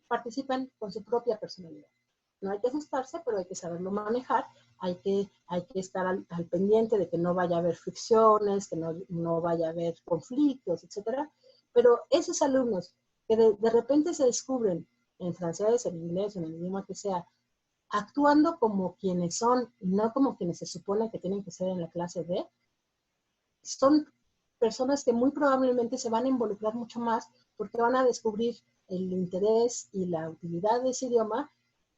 Participan con su propia personalidad. No hay que asustarse, pero hay que saberlo manejar, hay que estar al pendiente de que no vaya a haber fricciones, que no vaya a haber conflictos, etcétera. Pero esos alumnos que de repente se descubren en francés, en inglés, en el idioma que sea, actuando como quienes son, no como quienes se supone que tienen que ser en la clase D, son personas que muy probablemente se van a involucrar mucho más porque van a descubrir el interés y la utilidad de ese idioma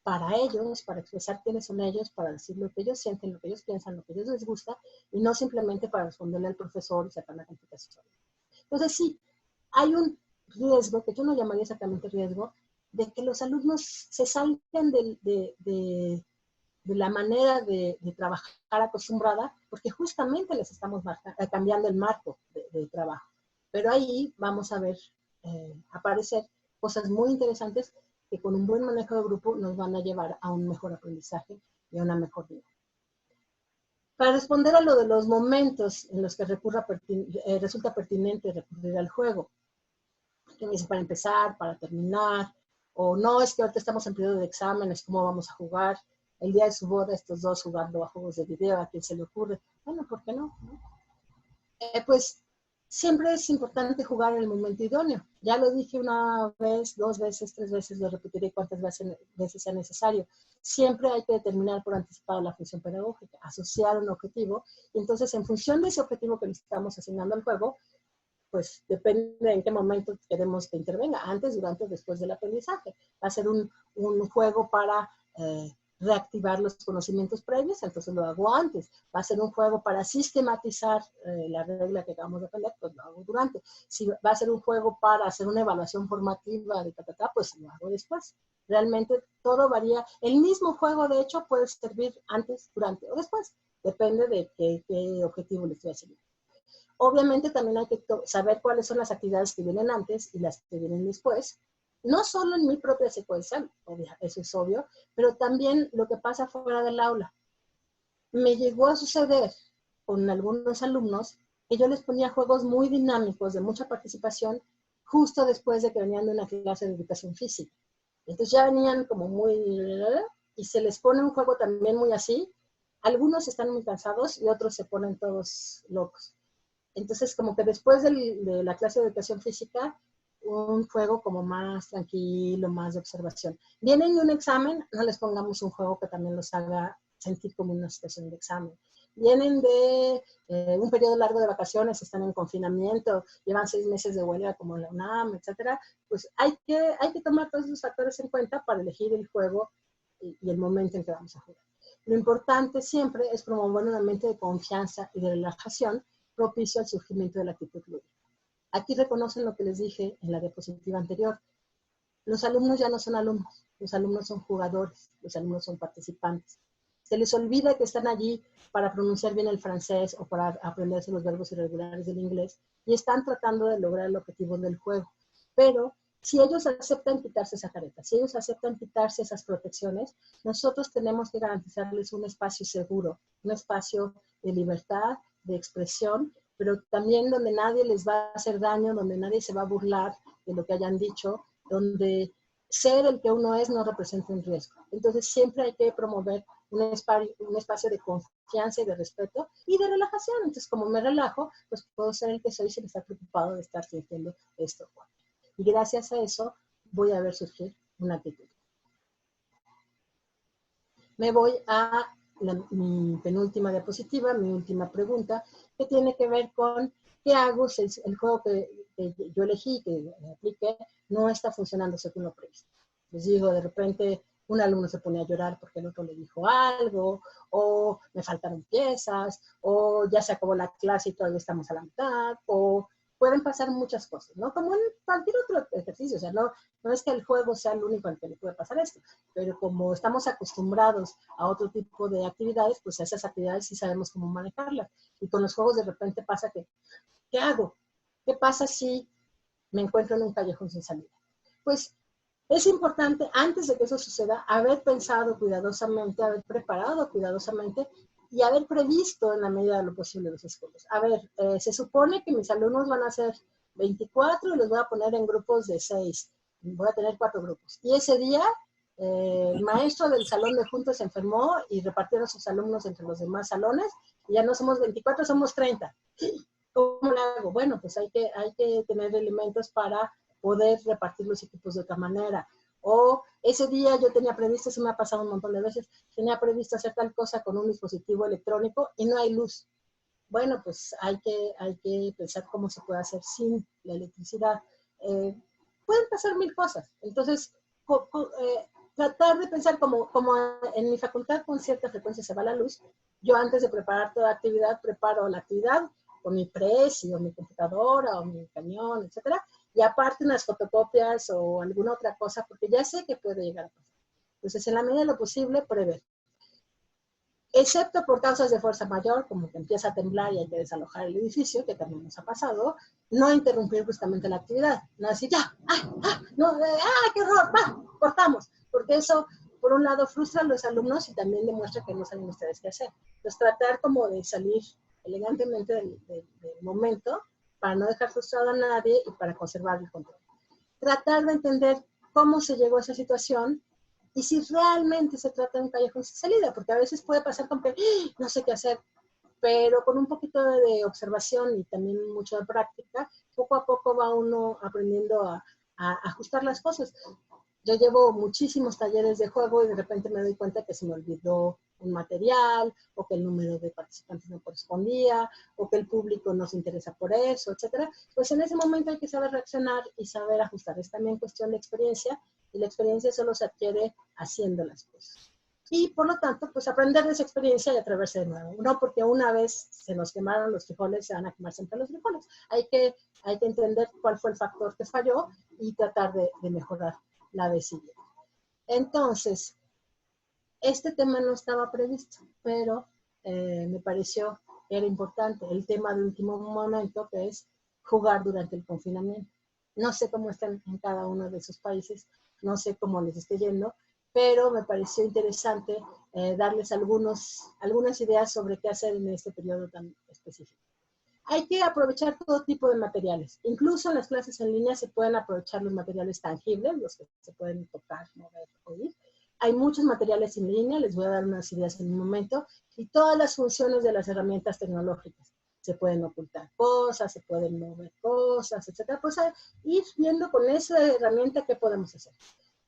para ellos, para expresar quiénes son ellos, para decir lo que ellos sienten, lo que ellos piensan, lo que a ellos les gusta, y no simplemente para responderle al profesor y sacar la calificación. Entonces sí, hay un riesgo, que yo no llamaría exactamente riesgo, de que los alumnos se salgan de la manera de trabajar acostumbrada, porque justamente les estamos cambiando el marco de trabajo. Pero ahí vamos a ver aparecer cosas muy interesantes que con un buen manejo de grupo nos van a llevar a un mejor aprendizaje y a una mejor vida. Para responder a lo de los momentos en los que resulta pertinente recurrir al juego, que me dice para empezar, para terminar, o no, es que ahorita estamos en periodo de exámenes, ¿cómo vamos a jugar? El día de su boda, estos dos jugando a juegos de video, ¿a quién se le ocurre? Bueno, ¿por qué no? Pues siempre es importante jugar en el momento idóneo. Ya lo dije una vez, 2 veces, 3 veces, lo repetiré cuantas veces sea necesario. Siempre hay que determinar por anticipado la función pedagógica, asociar un objetivo, y entonces en función de ese objetivo que le estamos asignando al juego, pues depende de en qué momento queremos que intervenga, antes, durante o después del aprendizaje. Va a ser un juego para reactivar los conocimientos previos, entonces lo hago antes. Va a ser un juego para sistematizar la regla que acabamos de aprender, pues lo hago durante. Si va a ser un juego para hacer una evaluación formativa de pues lo hago después. Realmente todo varía. El mismo juego, de hecho, puede servir antes, durante o después. Depende de qué objetivo le estoy haciendo. Obviamente también hay que saber cuáles son las actividades que vienen antes y las que vienen después. No solo en mi propia secuencia, eso es obvio, pero también lo que pasa fuera del aula. Me llegó a suceder con algunos alumnos que yo les ponía juegos muy dinámicos, de mucha participación, justo después de que venían de una clase de educación física. Entonces ya venían como muy... y se les pone un juego también muy así. Algunos están muy cansados y otros se ponen todos locos. Entonces, como que después de la clase de educación física, un juego como más tranquilo, más de observación. Vienen de un examen, no les pongamos un juego que también los haga sentir como una situación de examen. Vienen de un periodo largo de vacaciones, están en confinamiento, llevan 6 meses de huelga como la UNAM, etcétera. Pues hay que tomar todos esos factores en cuenta para elegir el juego y el momento en que vamos a jugar. Lo importante siempre es promover un ambiente de confianza y de relajación propicio al surgimiento de la actitud lúdica. Aquí reconocen lo que les dije en la diapositiva anterior. Los alumnos ya no son alumnos, los alumnos son jugadores, los alumnos son participantes. Se les olvida que están allí para pronunciar bien el francés o para aprenderse los verbos irregulares del inglés y están tratando de lograr el objetivo del juego. Pero si ellos aceptan quitarse esa careta, si ellos aceptan quitarse esas protecciones, nosotros tenemos que garantizarles un espacio seguro, un espacio de libertad, de expresión, pero también donde nadie les va a hacer daño, donde nadie se va a burlar de lo que hayan dicho, donde ser el que uno es no representa un riesgo. Entonces siempre hay que promover un espacio de confianza y de respeto y de relajación. Entonces, como me relajo, pues puedo ser el que soy sin estar preocupado de estar sintiendo esto. Y gracias a eso voy a ver surgir una actitud. Me voy a mi penúltima diapositiva, mi última pregunta, que tiene que ver con qué hago si el juego que yo elegí, que apliqué, no está funcionando según lo previsto. Les digo, de repente un alumno se pone a llorar porque el otro le dijo algo, o me faltaron piezas, o ya se acabó la clase y todavía estamos a la mitad, o pueden pasar muchas cosas, ¿no? Como en cualquier otro ejercicio, o sea, no es que el juego sea el único al que le puede pasar esto, pero como estamos acostumbrados a otro tipo de actividades, pues esas actividades sí sabemos cómo manejarlas. Y con los juegos de repente pasa que, ¿qué hago? ¿Qué pasa si me encuentro en un callejón sin salida? Pues es importante, antes de que eso suceda, haber pensado cuidadosamente, haber preparado cuidadosamente y haber previsto en la medida de lo posible los esfuerzos. A ver, se supone que mis alumnos van a ser 24 y los voy a poner en grupos de 6. Voy a tener 4 grupos. Y ese día, el maestro del salón de juntos se enfermó y repartieron sus alumnos entre los demás salones. Y ya no somos 24, somos 30. ¿Cómo lo hago? Bueno, pues hay que tener elementos para poder repartir los equipos de otra manera. O ese día yo tenía previsto, se me ha pasado un montón de veces, tenía previsto hacer tal cosa con un dispositivo electrónico y no hay luz. Bueno, pues hay que pensar cómo se puede hacer sin la electricidad. Pueden pasar mil cosas. Entonces, tratar de pensar como en mi facultad con cierta frecuencia se va la luz, yo antes de preparar toda actividad, preparo la actividad con mi Prezi o mi computadora o mi cañón, etcétera, y aparte unas fotocopias o alguna otra cosa, porque ya sé que puede llegar a pasar. Entonces, en la medida de lo posible, prever. Excepto por causas de fuerza mayor, como que empieza a temblar y hay que desalojar el edificio, que también nos ha pasado, no interrumpir justamente la actividad. No decir, ya, no, qué horror, cortamos. Porque eso, por un lado, frustra a los alumnos y también demuestra que no saben ustedes qué hacer. Entonces, tratar como de salir elegantemente del momento para no dejar frustrado a nadie y para conservar el control. Tratar de entender cómo se llegó a esa situación y si realmente se trata de un callejón sin salida, porque a veces puede pasar con que no sé qué hacer, pero con un poquito de observación y también mucho de práctica, poco a poco va uno aprendiendo a ajustar las cosas. Yo llevo muchísimos talleres de juego y de repente me doy cuenta que se me olvidó un material, o que el número de participantes no correspondía, o que el público no se interesa por eso, etcétera. Pues en ese momento hay que saber reaccionar y saber ajustar. Es también cuestión de experiencia, y la experiencia solo se adquiere haciendo las cosas. Y por lo tanto, pues aprender de esa experiencia y atreverse de nuevo. No porque una vez se nos quemaron los frijoles, se van a quemar siempre los frijoles. Hay que entender cuál fue el factor que falló y tratar de mejorar la vez siguiente. Entonces, este tema no estaba previsto, pero me pareció que era importante el tema de último momento, que es jugar durante el confinamiento. No sé cómo están en cada uno de esos países, no sé cómo les esté yendo, pero me pareció interesante darles algunas ideas sobre qué hacer en este periodo tan específico. Hay que aprovechar todo tipo de materiales. Incluso en las clases en línea se pueden aprovechar los materiales tangibles, los que se pueden tocar, mover, oír. Hay muchos materiales en línea, les voy a dar unas ideas en un momento, y todas las funciones de las herramientas tecnológicas. Se pueden ocultar cosas, se pueden mover cosas, etcétera. Pues ir viendo con esa herramienta qué podemos hacer.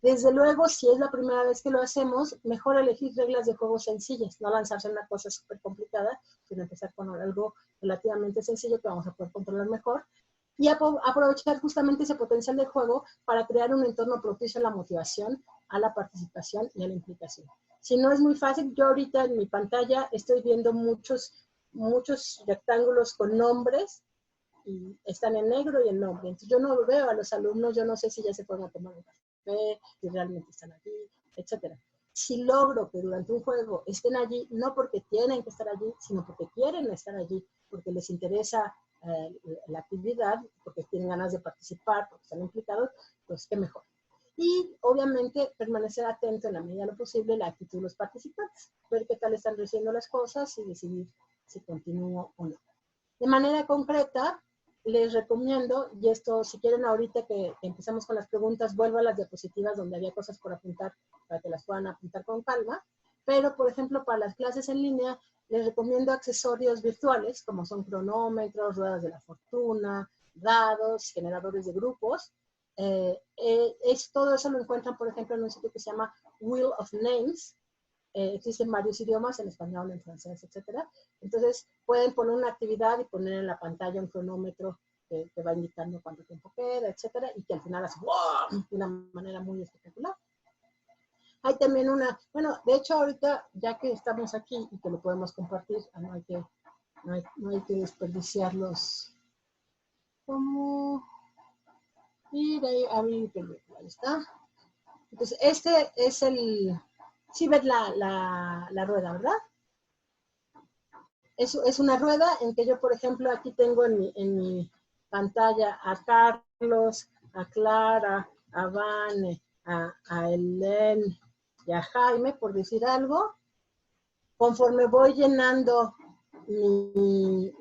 Desde luego, si es la primera vez que lo hacemos, mejor elegir reglas de juego sencillas, no lanzarse en una cosa súper complicada, sino empezar con algo relativamente sencillo que vamos a poder controlar mejor y aprovechar justamente ese potencial del juego para crear un entorno propicio a la motivación, a la participación y a la implicación. Si no es muy fácil, yo ahorita en mi pantalla estoy viendo muchos rectángulos con nombres y están en negro y en nombre. Entonces yo no veo a los alumnos, yo no sé si ya se pueden tomar un café, si realmente están allí, etcétera. Si logro que durante un juego estén allí, no porque tienen que estar allí, sino porque quieren estar allí, porque les interesa la actividad, porque tienen ganas de participar, porque están implicados, pues qué mejor. Y obviamente permanecer atento en la medida de lo posible la actitud de los participantes, ver qué tal están recibiendo las cosas y decidir si continúo o no. De manera concreta, les recomiendo, y esto si quieren ahorita que empezamos con las preguntas, vuelvo a las diapositivas donde había cosas por apuntar para que las puedan apuntar con calma, pero por ejemplo para las clases en línea les recomiendo accesorios virtuales como son cronómetros, ruedas de la fortuna, dados, generadores de grupos. Todo eso lo encuentran por ejemplo en un sitio que se llama Wheel of Names. Existen varios idiomas, en español, en francés, etcétera. Entonces, pueden poner una actividad y poner en la pantalla un cronómetro que va indicando cuánto tiempo queda, etcétera, y que al final hace ¡wow! De una manera muy espectacular. Hay también bueno, de hecho ahorita, ya que estamos aquí y que lo podemos compartir, no hay que desperdiciarlos. ¿Cómo? Y de ahí abrir, ahí está. Entonces, este es el... Sí ves la rueda, ¿verdad? Es una rueda en que yo, por ejemplo, aquí tengo en mi pantalla a Carlos, a Clara, a Vane, a Helen y a Jaime, por decir algo. Conforme voy llenando mi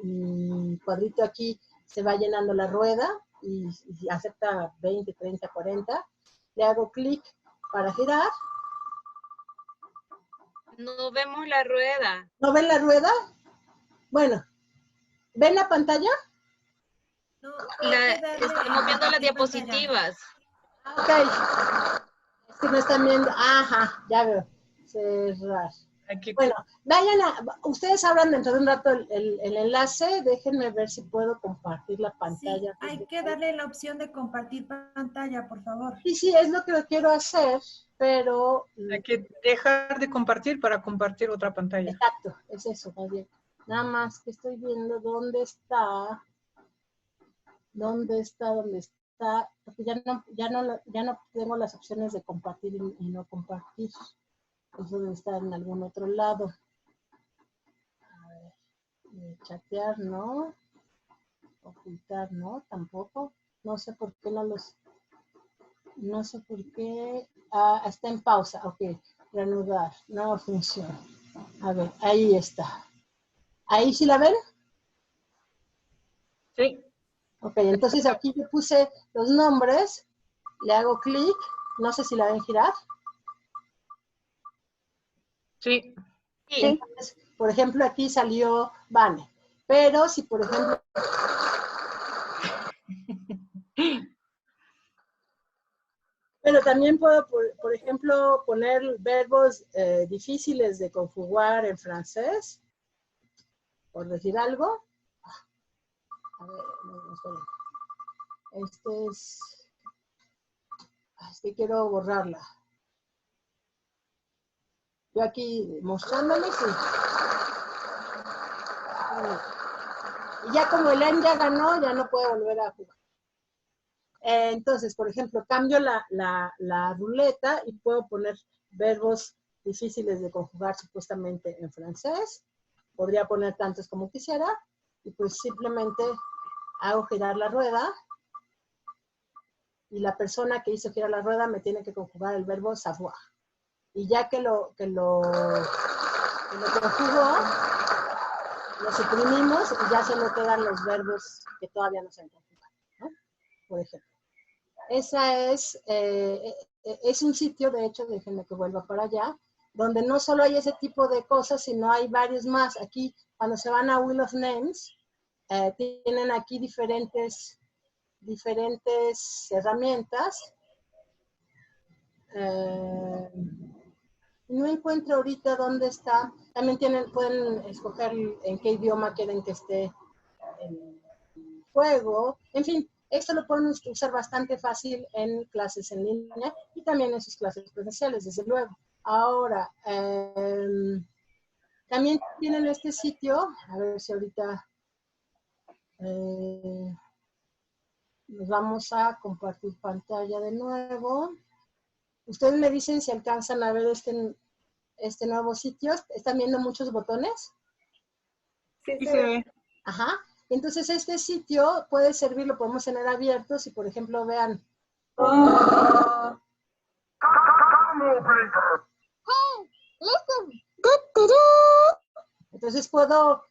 cuadrito aquí, se va llenando la rueda y acepta 20, 30, 40. Le hago clic para girar. No vemos la rueda. ¿No ven la rueda? Bueno, ¿ven la pantalla? Estamos viendo las diapositivas. Ok. que no están viendo. Ajá, ya veo. Cerrar. Aquí. Bueno, vayan ustedes abran dentro de un rato el enlace, déjenme ver si puedo compartir la pantalla. Sí, hay que darle la opción de compartir pantalla, por favor. Sí, sí, es lo que quiero hacer, pero... Hay que dejar de compartir para compartir otra pantalla. Exacto, es eso, más bien. Nada más que estoy viendo dónde está, porque ya no tengo las opciones de compartir y no compartir. Eso debe estar en algún otro lado. A ver, chatear, ¿no? Ocultar, ¿no? Tampoco. No sé por qué no sé por qué. Ah, está en pausa, ok. Reanudar, no funciona. A ver, ahí está. ¿Ahí sí la ven? Sí. Ok, entonces aquí yo puse los nombres, le hago clic, no sé si la ven girar. Sí. Sí. Entonces, por ejemplo, aquí salió Vane. Pero si, por ejemplo... Pero también puedo, por ejemplo, poner verbos difíciles de conjugar en francés, por decir algo. A ver, no, esperen. Es que quiero borrarla. Yo aquí mostrándoles y ya como el N ya ganó, ya no puede volver a jugar. Entonces, por ejemplo, cambio la ruleta y puedo poner verbos difíciles de conjugar supuestamente en francés. Podría poner tantos como quisiera y pues simplemente hago girar la rueda y la persona que hizo girar la rueda me tiene que conjugar el verbo savoir. Y ya que lo conjugó, lo suprimimos y ya solo quedan los verbos que todavía no se han conjugado, ¿no? Por ejemplo. Esa es un sitio, de hecho, déjenme que vuelva para allá, donde no solo hay ese tipo de cosas, sino hay varios más. Aquí, cuando se van a Wheel of Names, tienen aquí diferentes herramientas. No encuentro ahorita dónde está. También pueden escoger en qué idioma quieren que esté el juego. En fin, esto lo pueden usar bastante fácil en clases en línea y también en sus clases presenciales, desde luego. Ahora, también tienen este sitio, a ver si ahorita nos vamos a compartir pantalla de nuevo. Ustedes me dicen si alcanzan a ver este nuevo sitio. ¿Están viendo muchos botones? Sí, se ve. Ajá. Entonces este sitio puede servir, lo podemos tener abierto. Si por ejemplo vean. Entonces puedo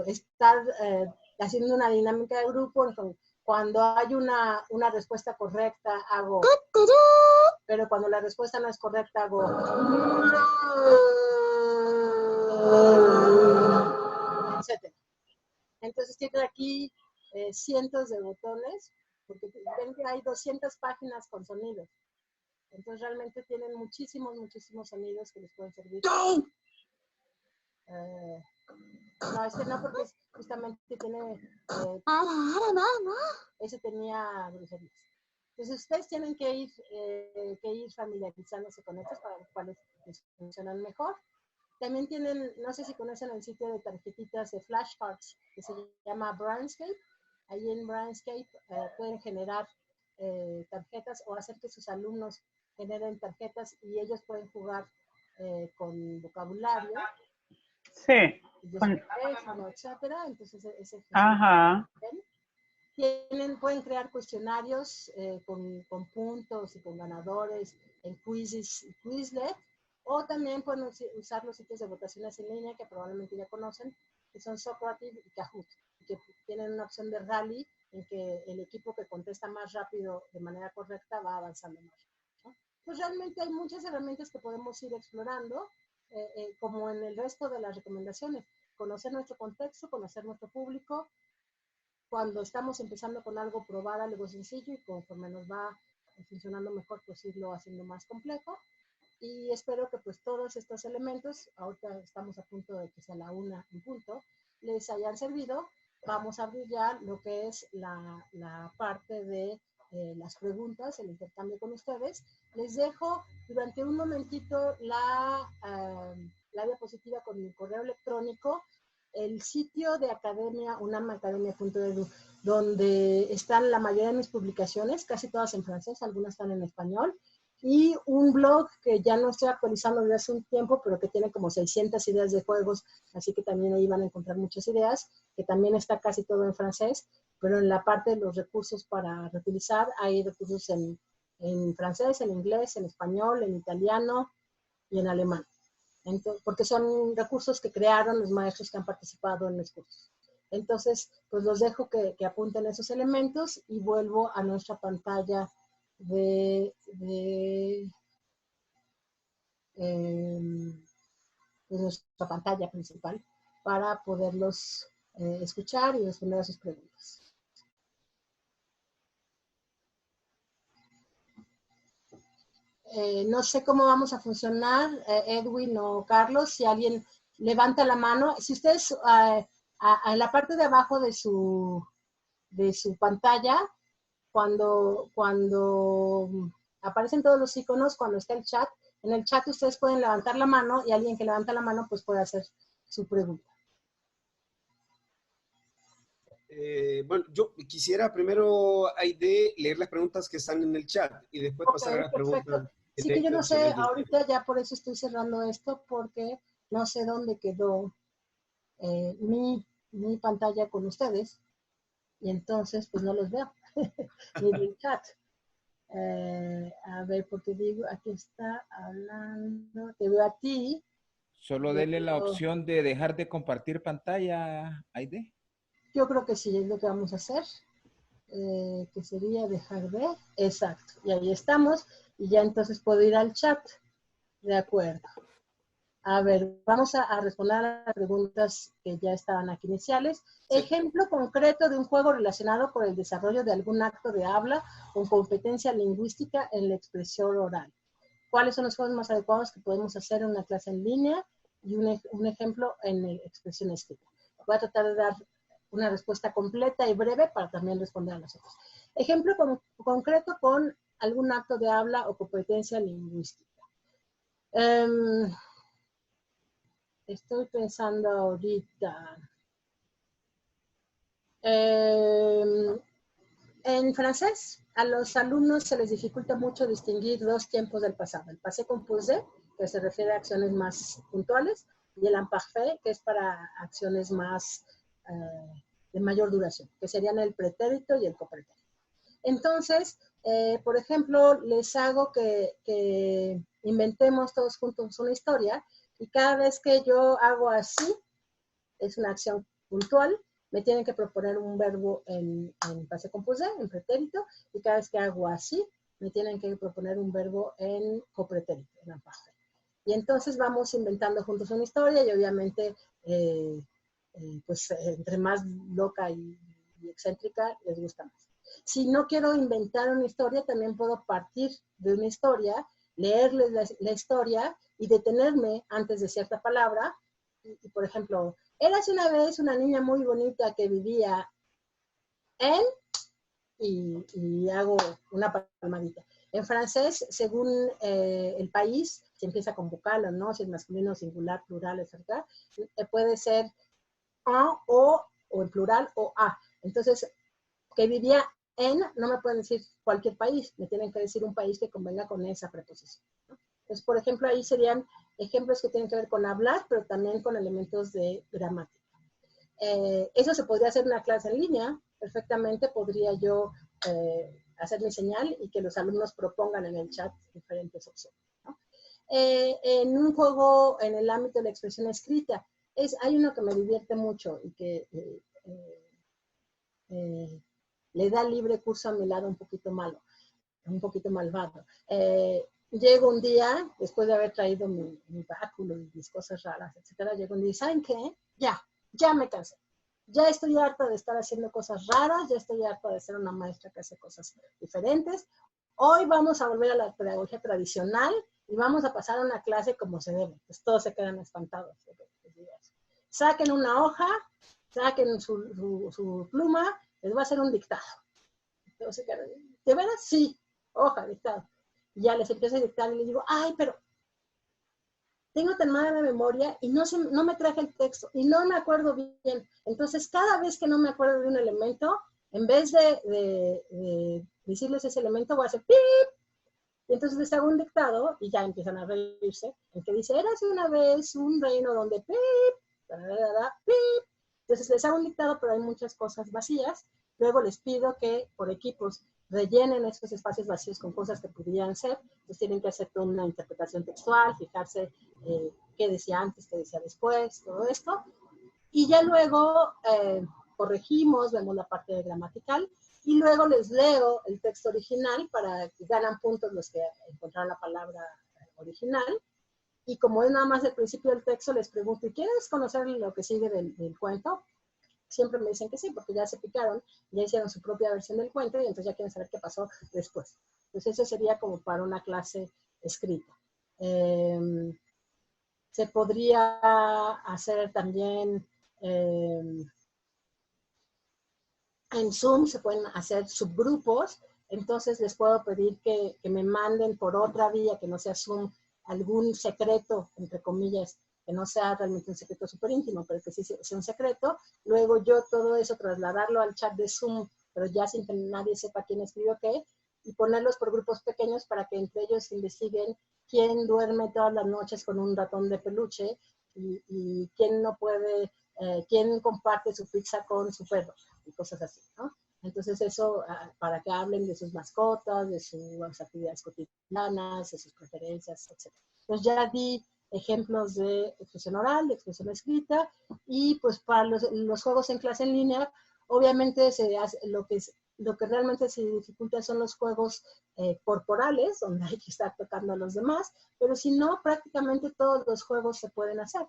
estar haciendo una dinámica de grupo. Cuando hay una respuesta correcta, hago... Pero cuando la respuesta no es correcta, hago... etcétera. Entonces tienen aquí cientos de botones, porque ven que hay 200 páginas con sonidos. Entonces realmente tienen muchísimos sonidos que les pueden servir. No, este no, porque justamente tiene... ese tenía groserías. Entonces ustedes tienen que ir familiarizándose con estos para los cuales les funcionan mejor. También tienen, no sé si conocen el sitio de tarjetitas de flashcards que se llama Brainscape. Ahí en Brainscape pueden generar tarjetas o hacer que sus alumnos generen tarjetas y ellos pueden jugar con vocabulario. Sí. Teléfono, etcétera. Entonces ese Ajá. pueden crear cuestionarios con puntos y con ganadores en quizzes y Quizlet, o también pueden usar los sitios de votaciones en línea que probablemente ya conocen, que son Socrative y Kahoot, que tienen una opción de rally en que el equipo que contesta más rápido de manera correcta va avanzando más rápido, ¿no? Pues realmente hay muchas herramientas que podemos ir explorando, como en el resto de las recomendaciones. Conocer nuestro contexto, conocer nuestro público. Cuando estamos empezando con algo, probar algo sencillo y conforme nos va funcionando mejor, pues irlo haciendo más complejo. Y espero que pues todos estos elementos, ahorita estamos a punto de que sea la 1 en punto, les hayan servido. Vamos a abrir ya lo que es la parte de las preguntas, el intercambio con ustedes. Les dejo durante un momentito la diapositiva con mi correo electrónico, el sitio de Academia, unamacademia.edu, donde están la mayoría de mis publicaciones, casi todas en francés, algunas están en español, y un blog que ya no estoy actualizando desde hace un tiempo, pero que tiene como 600 ideas de juegos, así que también ahí van a encontrar muchas ideas, que también está casi todo en francés, pero en la parte de los recursos para reutilizar, hay recursos en francés, en inglés, en español, en italiano y en alemán. Entonces, porque son recursos que crearon los maestros que han participado en los cursos. Entonces, pues los dejo que apunten esos elementos y vuelvo a nuestra pantalla de nuestra pantalla principal para poderlos escuchar y responder a sus preguntas. No sé cómo vamos a funcionar, Edwin o Carlos, si alguien levanta la mano. Si ustedes en la parte de abajo de su pantalla, cuando aparecen todos los iconos, cuando está el chat, en el chat ustedes pueden levantar la mano y alguien que levanta la mano pues puede hacer su pregunta. Bueno, yo quisiera primero, Aide, leer las preguntas que están en el chat y después pasar a las preguntas. Sí que yo no sé, ahorita ya por eso estoy cerrando esto, porque no sé dónde quedó mi pantalla con ustedes y entonces pues no los veo, ni el chat. A ver, porque digo, aquí está hablando, te veo a ti. Solo denle la opción de dejar de compartir pantalla, Aide. Yo creo que sí, es lo que vamos a hacer, que sería dejar de, exacto, y ahí estamos, y ya entonces puedo ir al chat, de acuerdo. A ver, vamos a responder a las preguntas que ya estaban aquí iniciales. Sí. Ejemplo concreto de un juego relacionado con el desarrollo de algún acto de habla o competencia lingüística en la expresión oral. ¿Cuáles son los juegos más adecuados que podemos hacer en una clase en línea? Y un ejemplo en expresión escrita. Voy a tratar de dar una respuesta completa y breve para también responder a las otras. Ejemplo concreto con algún acto de habla o competencia lingüística. Estoy pensando ahorita. En francés, a los alumnos se les dificulta mucho distinguir dos tiempos del pasado. El passé composé, que se refiere a acciones más puntuales, y el imparfait, que es para acciones más de mayor duración, que serían el pretérito y el copretérito. Entonces, por ejemplo, les hago que inventemos todos juntos una historia, y cada vez que yo hago así, es una acción puntual, me tienen que proponer un verbo en passé composé, en pretérito, y cada vez que hago así, me tienen que proponer un verbo en copretérito, en imparfait. Y entonces vamos inventando juntos una historia y obviamente, pues entre más loca y excéntrica, les gusta más. Si no quiero inventar una historia, también puedo partir de una historia, leerles la historia y detenerme antes de cierta palabra. Y por ejemplo, érase una vez una niña muy bonita que vivía en, y hago una palmadita. En francés, según el país, si empieza con vocal o no, si es masculino, singular, plural, etc., puede ser un o en plural o a. Entonces, que vivía en, no me pueden decir cualquier país, me tienen que decir un país que convenga con esa preposición, ¿no? Entonces, por ejemplo, ahí serían ejemplos que tienen que ver con hablar, pero también con elementos de gramática. Eso se podría hacer en una clase en línea. Perfectamente podría yo hacer mi señal y que los alumnos propongan en el chat diferentes opciones, ¿no? En un juego en el ámbito de la expresión escrita, hay uno que me divierte mucho y que le da libre curso a mi lado un poquito malo, un poquito malvado. Llego un día, después de haber traído mi báculo y mis cosas raras, etcétera, llego un día y ¿saben qué? Ya me cansé. Ya estoy harta de estar haciendo cosas raras, ya estoy harta de ser una maestra que hace cosas diferentes. hoy vamos a volver a la pedagogía tradicional y vamos a pasar a una clase como se debe. Pues todos se quedan espantados. Saquen una hoja, saquen su pluma, les va a hacer un dictado. Entonces, ¿de veras? Sí, hoja, dictado. Y ya les empiezo a dictar y les digo, ay, pero tengo tan mala memoria y no me traje el texto y no me acuerdo bien. Entonces, cada vez que no me acuerdo de un elemento, en vez de decirles ese elemento, voy a hacer pip. Y entonces les hago un dictado y ya empiezan a reírse. El que dice, érase una vez un reino donde pip, pip. Entonces les hago un dictado, pero hay muchas cosas vacías. Luego les pido que por equipos rellenen estos espacios vacíos con cosas que pudieran ser. Entonces tienen que hacer toda una interpretación textual, fijarse qué decía antes, qué decía después, todo esto. Y ya luego corregimos, vemos la parte gramatical, y luego les leo el texto original para que ganan puntos los que encontraron la palabra original. Y como es nada más el principio del texto, les pregunto, ¿y quieres conocer lo que sigue del cuento? Siempre me dicen que sí, porque ya se picaron, ya hicieron su propia versión del cuento y entonces ya quieren saber qué pasó después. Entonces eso sería como para una clase escrita. Se podría hacer también, en Zoom se pueden hacer subgrupos, entonces les puedo pedir que me manden por otra vía que no sea Zoom algún secreto, entre comillas, que no sea realmente un secreto súper íntimo, pero que sí sea un secreto. Luego yo todo eso trasladarlo al chat de Zoom, pero ya sin que nadie sepa quién escribió qué, y ponerlos por grupos pequeños para que entre ellos investiguen quién duerme todas las noches con un ratón de peluche y quién no puede, quién comparte su pizza con su perro y cosas así, ¿no? Entonces eso para que hablen de sus mascotas, de sus actividades cotidianas, de sus preferencias, etc. Entonces ya di ejemplos de expresión oral, de expresión escrita, y pues para los juegos en clase en línea, obviamente se hace, lo que realmente se dificulta son los juegos corporales, donde hay que estar tocando a los demás, pero si no, prácticamente todos los juegos se pueden hacer.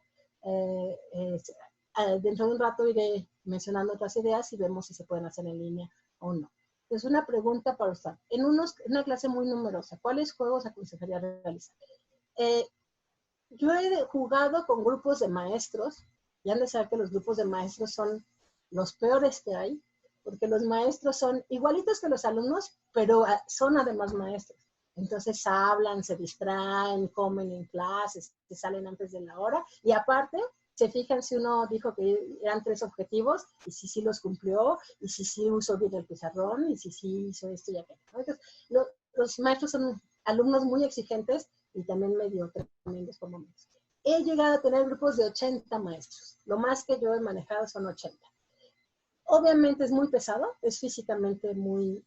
Dentro de un rato iré mencionando otras ideas y vemos si se pueden hacer en línea o no. Entonces, una pregunta para usted. En una clase muy numerosa, ¿cuáles juegos aconsejaría realizar? Yo he jugado con grupos de maestros, y han de saber que los grupos de maestros son los peores que hay, porque los maestros son igualitos que los alumnos, pero son además maestros. Entonces hablan, se distraen, comen en clases, se salen antes de la hora, y aparte se fijan si uno dijo que eran 3 objetivos, y si sí los cumplió, y si sí usó bien el pizarrón, y si sí hizo esto y aquello, ¿no? Entonces, los maestros son alumnos muy exigentes y también medio tremendos por momentos. He llegado a tener grupos de 80 maestros. Lo más que yo he manejado son 80. Obviamente es muy pesado, es físicamente muy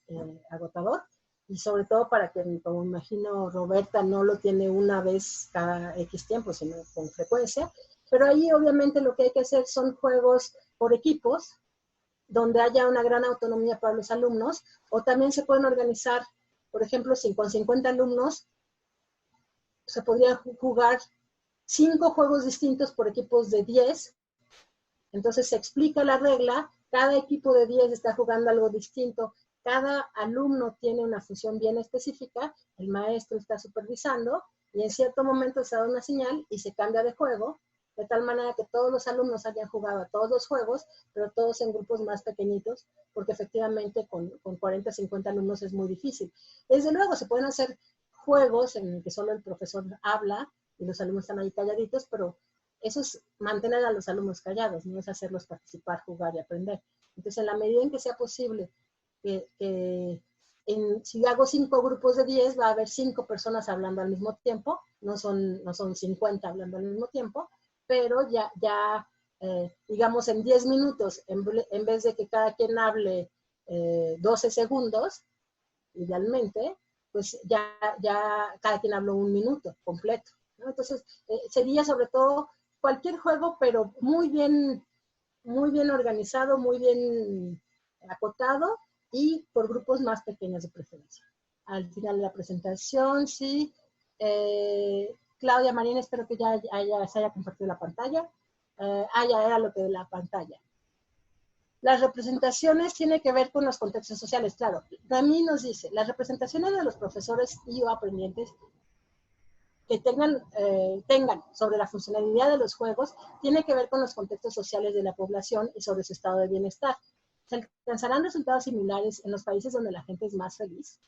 agotador, y sobre todo para que, como imagino, Roberta no lo tiene una vez cada X tiempo, sino con frecuencia. Pero ahí obviamente lo que hay que hacer son juegos por equipos, donde haya una gran autonomía para los alumnos, o también se pueden organizar, por ejemplo, con 50 alumnos, se podría jugar 5 juegos distintos por equipos de 10. Entonces se explica la regla, cada equipo de 10 está jugando algo distinto, cada alumno tiene una función bien específica, el maestro está supervisando y en cierto momento se da una señal y se cambia de juego, de tal manera que todos los alumnos hayan jugado a todos los juegos, pero todos en grupos más pequeñitos, porque efectivamente con 40, 50 alumnos es muy difícil. Desde luego se pueden hacer juegos en el que solo el profesor habla y los alumnos están ahí calladitos, pero eso es mantener a los alumnos callados, no es hacerlos participar, jugar y aprender. Entonces, en la medida en que sea posible, si hago 5 grupos de 10, va a haber 5 personas hablando al mismo tiempo, no son 50 hablando al mismo tiempo, pero digamos, en 10 minutos, en vez de que cada quien hable 12 segundos, idealmente, pues ya cada quien habló 1 minuto completo, ¿no? Entonces, sería sobre todo cualquier juego, pero muy bien organizado, muy bien acotado y por grupos más pequeños de preferencia. Al final de la presentación, sí. Claudia Marín, espero que ya se haya compartido la pantalla. Ya era lo que de la pantalla. Las representaciones tienen que ver con los contextos sociales, claro. También nos dice, las representaciones de los profesores y o aprendientes que tengan sobre la funcionalidad de los juegos tiene que ver con los contextos sociales de la población y sobre su estado de bienestar. Se alcanzarán resultados similares en los países donde la gente es más feliz.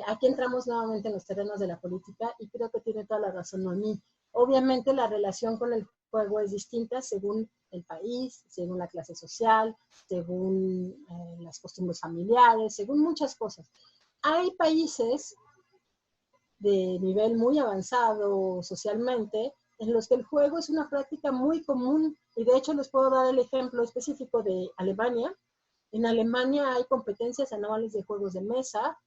Aquí entramos nuevamente en los terrenos de la política y creo que tiene toda la razón Noemí. Obviamente la relación con el juego es distinta según el país, según la clase social, según las costumbres familiares, según muchas cosas. Hay países de nivel muy avanzado socialmente, en los que el juego es una práctica muy común, y de hecho les puedo dar el ejemplo específico de Alemania. En Alemania hay competencias anuales de juegos de mesa,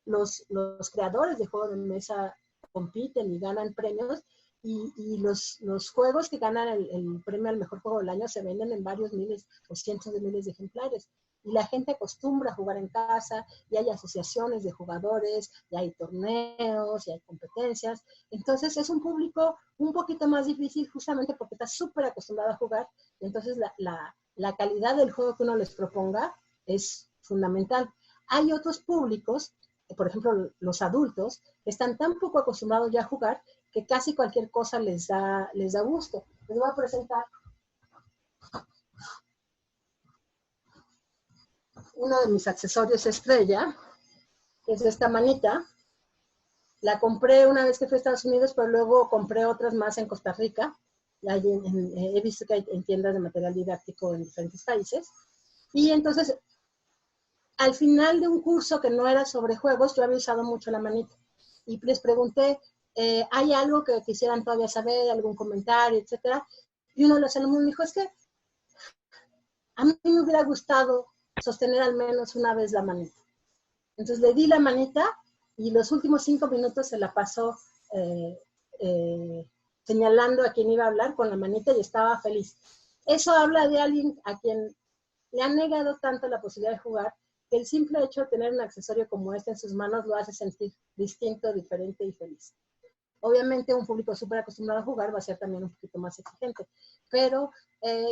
los creadores de juegos de mesa compiten y ganan premios, y los juegos que ganan el premio al mejor juego del año se venden en varios miles o cientos de miles de ejemplares. Y la gente acostumbra a jugar en casa, y hay asociaciones de jugadores, y hay torneos, y hay competencias. Entonces es un público un poquito más difícil justamente porque está súper acostumbrado a jugar, y entonces la calidad del juego que uno les proponga es fundamental. Hay otros públicos, por ejemplo los adultos, que están tan poco acostumbrados ya a jugar que casi cualquier cosa les da gusto. Les voy a presentar uno de mis accesorios estrella, que es esta manita. La compré una vez que fui a Estados Unidos, pero luego compré otras más en Costa Rica. He visto que hay en tiendas de material didáctico en diferentes países. Y entonces, al final de un curso que no era sobre juegos, yo había usado mucho la manita. Y les pregunté, ¿hay algo que quisieran todavía saber, algún comentario, etcétera? Y uno de los alumnos me dijo, es que a mí me hubiera gustado sostener al menos una vez la manita. Entonces le di la manita y los últimos 5 minutos se la pasó señalando a quien iba a hablar con la manita y estaba feliz. Eso habla de alguien a quien le han negado tanto la posibilidad de jugar, que el simple hecho de tener un accesorio como este en sus manos lo hace sentir distinto, diferente y feliz. Obviamente un público súper acostumbrado a jugar va a ser también un poquito más exigente, pero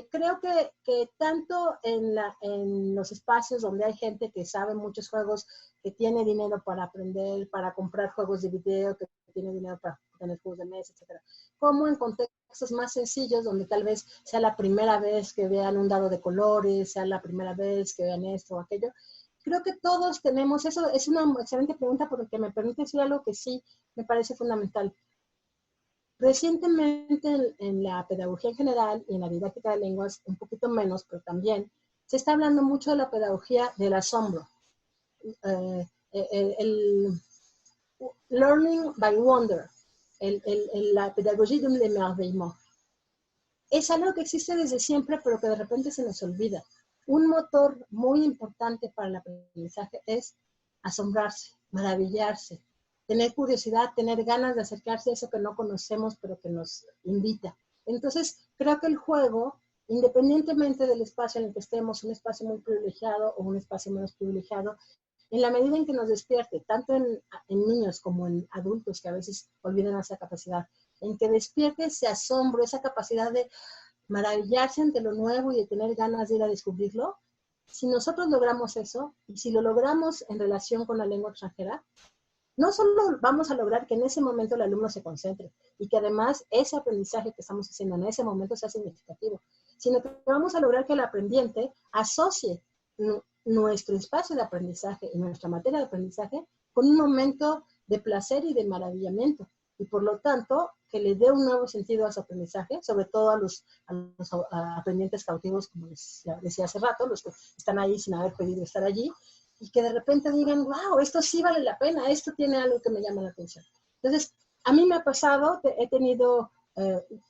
creo que tanto en los espacios donde hay gente que sabe muchos juegos, que tiene dinero para aprender, para comprar juegos de video, que tiene dinero para tener juegos de mesa, etcétera, como en contextos más sencillos donde tal vez sea la primera vez que vean un dado de colores, sea la primera vez que vean esto o aquello. Creo que todos tenemos, eso es una excelente pregunta porque me permite decir algo que sí me parece fundamental. Recientemente en la pedagogía en general y en la didáctica de lenguas, un poquito menos, pero también, se está hablando mucho de la pedagogía del asombro. El learning by wonder, la pedagogía de l'émerveillement. Es algo que existe desde siempre, pero que de repente se nos olvida. Un motor muy importante para el aprendizaje es asombrarse, maravillarse, tener curiosidad, tener ganas de acercarse a eso que no conocemos, pero que nos invita. Entonces, creo que el juego, independientemente del espacio en el que estemos, un espacio muy privilegiado o un espacio menos privilegiado, en la medida en que nos despierte, tanto en niños como en adultos que a veces olvidan esa capacidad, en que despierte ese asombro, esa capacidad de maravillarse ante lo nuevo y de tener ganas de ir a descubrirlo, si nosotros logramos eso, y si lo logramos en relación con la lengua extranjera, no solo vamos a lograr que en ese momento el alumno se concentre y que además ese aprendizaje que estamos haciendo en ese momento sea significativo, sino que vamos a lograr que el aprendiente asocie nuestro espacio de aprendizaje y nuestra materia de aprendizaje con un momento de placer y de maravillamiento. Y por lo tanto, que le dé un nuevo sentido a su aprendizaje, sobre todo a los aprendientes cautivos, como les decía hace rato, los que están ahí sin haber pedido estar allí, y que de repente digan, wow, esto sí vale la pena, esto tiene algo que me llama la atención. Entonces, a mí me ha pasado, he tenido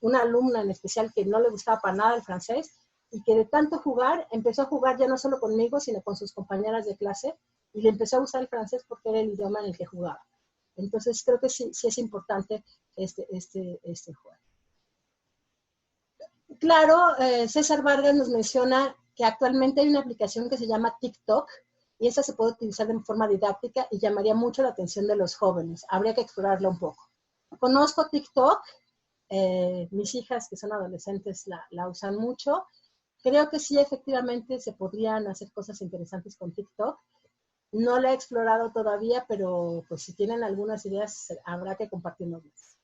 una alumna en especial que no le gustaba para nada el francés, y que de tanto jugar, empezó a jugar ya no solo conmigo, sino con sus compañeras de clase, y le empezó a gustar el francés porque era el idioma en el que jugaba. Entonces, creo que sí es importante este juego. Claro, César Vargas nos menciona que actualmente hay una aplicación que se llama TikTok, y esa se puede utilizar de forma didáctica y llamaría mucho la atención de los jóvenes. Habría que explorarla un poco. Conozco TikTok, mis hijas que son adolescentes la usan mucho, Creo que sí, efectivamente, se podrían hacer cosas interesantes con TikTok. No la he explorado todavía, pero pues si tienen algunas ideas, habrá que compartirnoslas.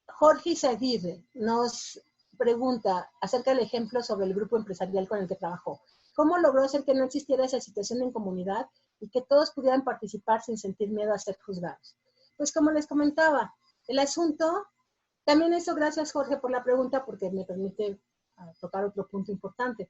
Jorge Izaguirre nos pregunta acerca del ejemplo sobre el grupo empresarial con el que trabajó. ¿Cómo logró hacer que no existiera esa situación en comunidad y que todos pudieran participar sin sentir miedo a ser juzgados? Pues como les comentaba, el asunto, también eso, gracias Jorge por la pregunta, porque me permite tocar otro punto importante.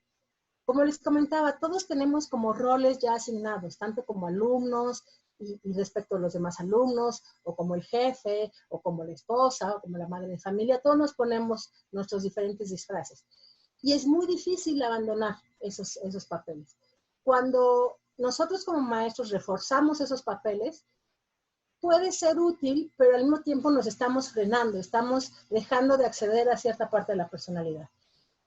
Como les comentaba, todos tenemos como roles ya asignados, tanto como alumnos y respecto a los demás alumnos, o como el jefe, o como la esposa, o como la madre de familia, todos nos ponemos nuestros diferentes disfraces. Y es muy difícil abandonar esos papeles. Cuando nosotros como maestros reforzamos esos papeles, puede ser útil, pero al mismo tiempo nos estamos frenando, estamos dejando de acceder a cierta parte de la personalidad.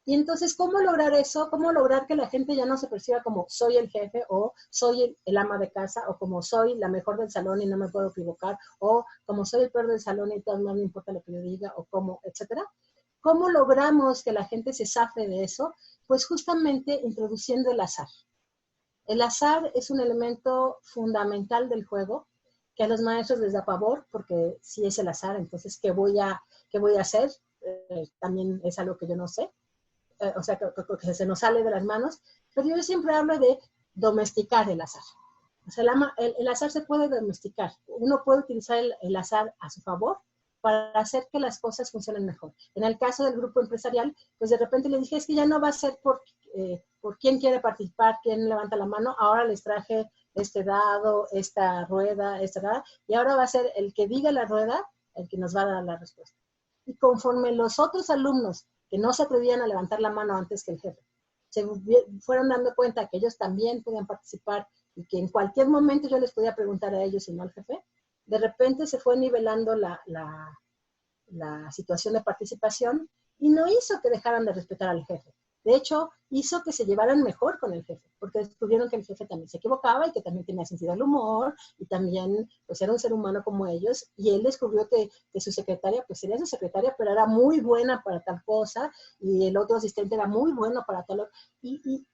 Y entonces, ¿cómo lograr eso? ¿Cómo lograr que la gente ya no se perciba como soy el jefe o soy el ama de casa o como soy la mejor del salón y no me puedo equivocar o como soy el peor del salón y todo no me importa lo que yo diga o como, etcétera? ¿Cómo logramos que la gente se zafe de eso? Pues justamente introduciendo el azar. El azar es un elemento fundamental del juego que a los maestros les da pavor porque si es el azar, entonces, ¿qué voy a hacer? También es algo que yo no sé. O sea, que se nos sale de las manos, pero yo siempre hablo de domesticar el azar. O sea, el azar se puede domesticar. Uno puede utilizar el azar a su favor para hacer que las cosas funcionen mejor. En el caso del grupo empresarial, pues de repente les dije, es que ya no va a ser por quién quiere participar, quién levanta la mano, ahora les traje este dado, esta rueda, y ahora va a ser el que diga la rueda, el que nos va a dar la respuesta. Y conforme los otros alumnos que no se atrevían a levantar la mano antes que el jefe, se fueron dando cuenta que ellos también podían participar y que en cualquier momento yo les podía preguntar a ellos y no al jefe, de repente se fue nivelando la situación de participación y no hizo que dejaran de respetar al jefe. De hecho, hizo que se llevaran mejor con el jefe, porque descubrieron que el jefe también se equivocaba y que también tenía sentido del humor y también pues era un ser humano como ellos, y él descubrió que su secretaria, pues sería su secretaria, pero era muy buena para tal cosa, y el otro asistente era muy bueno para tal otra, y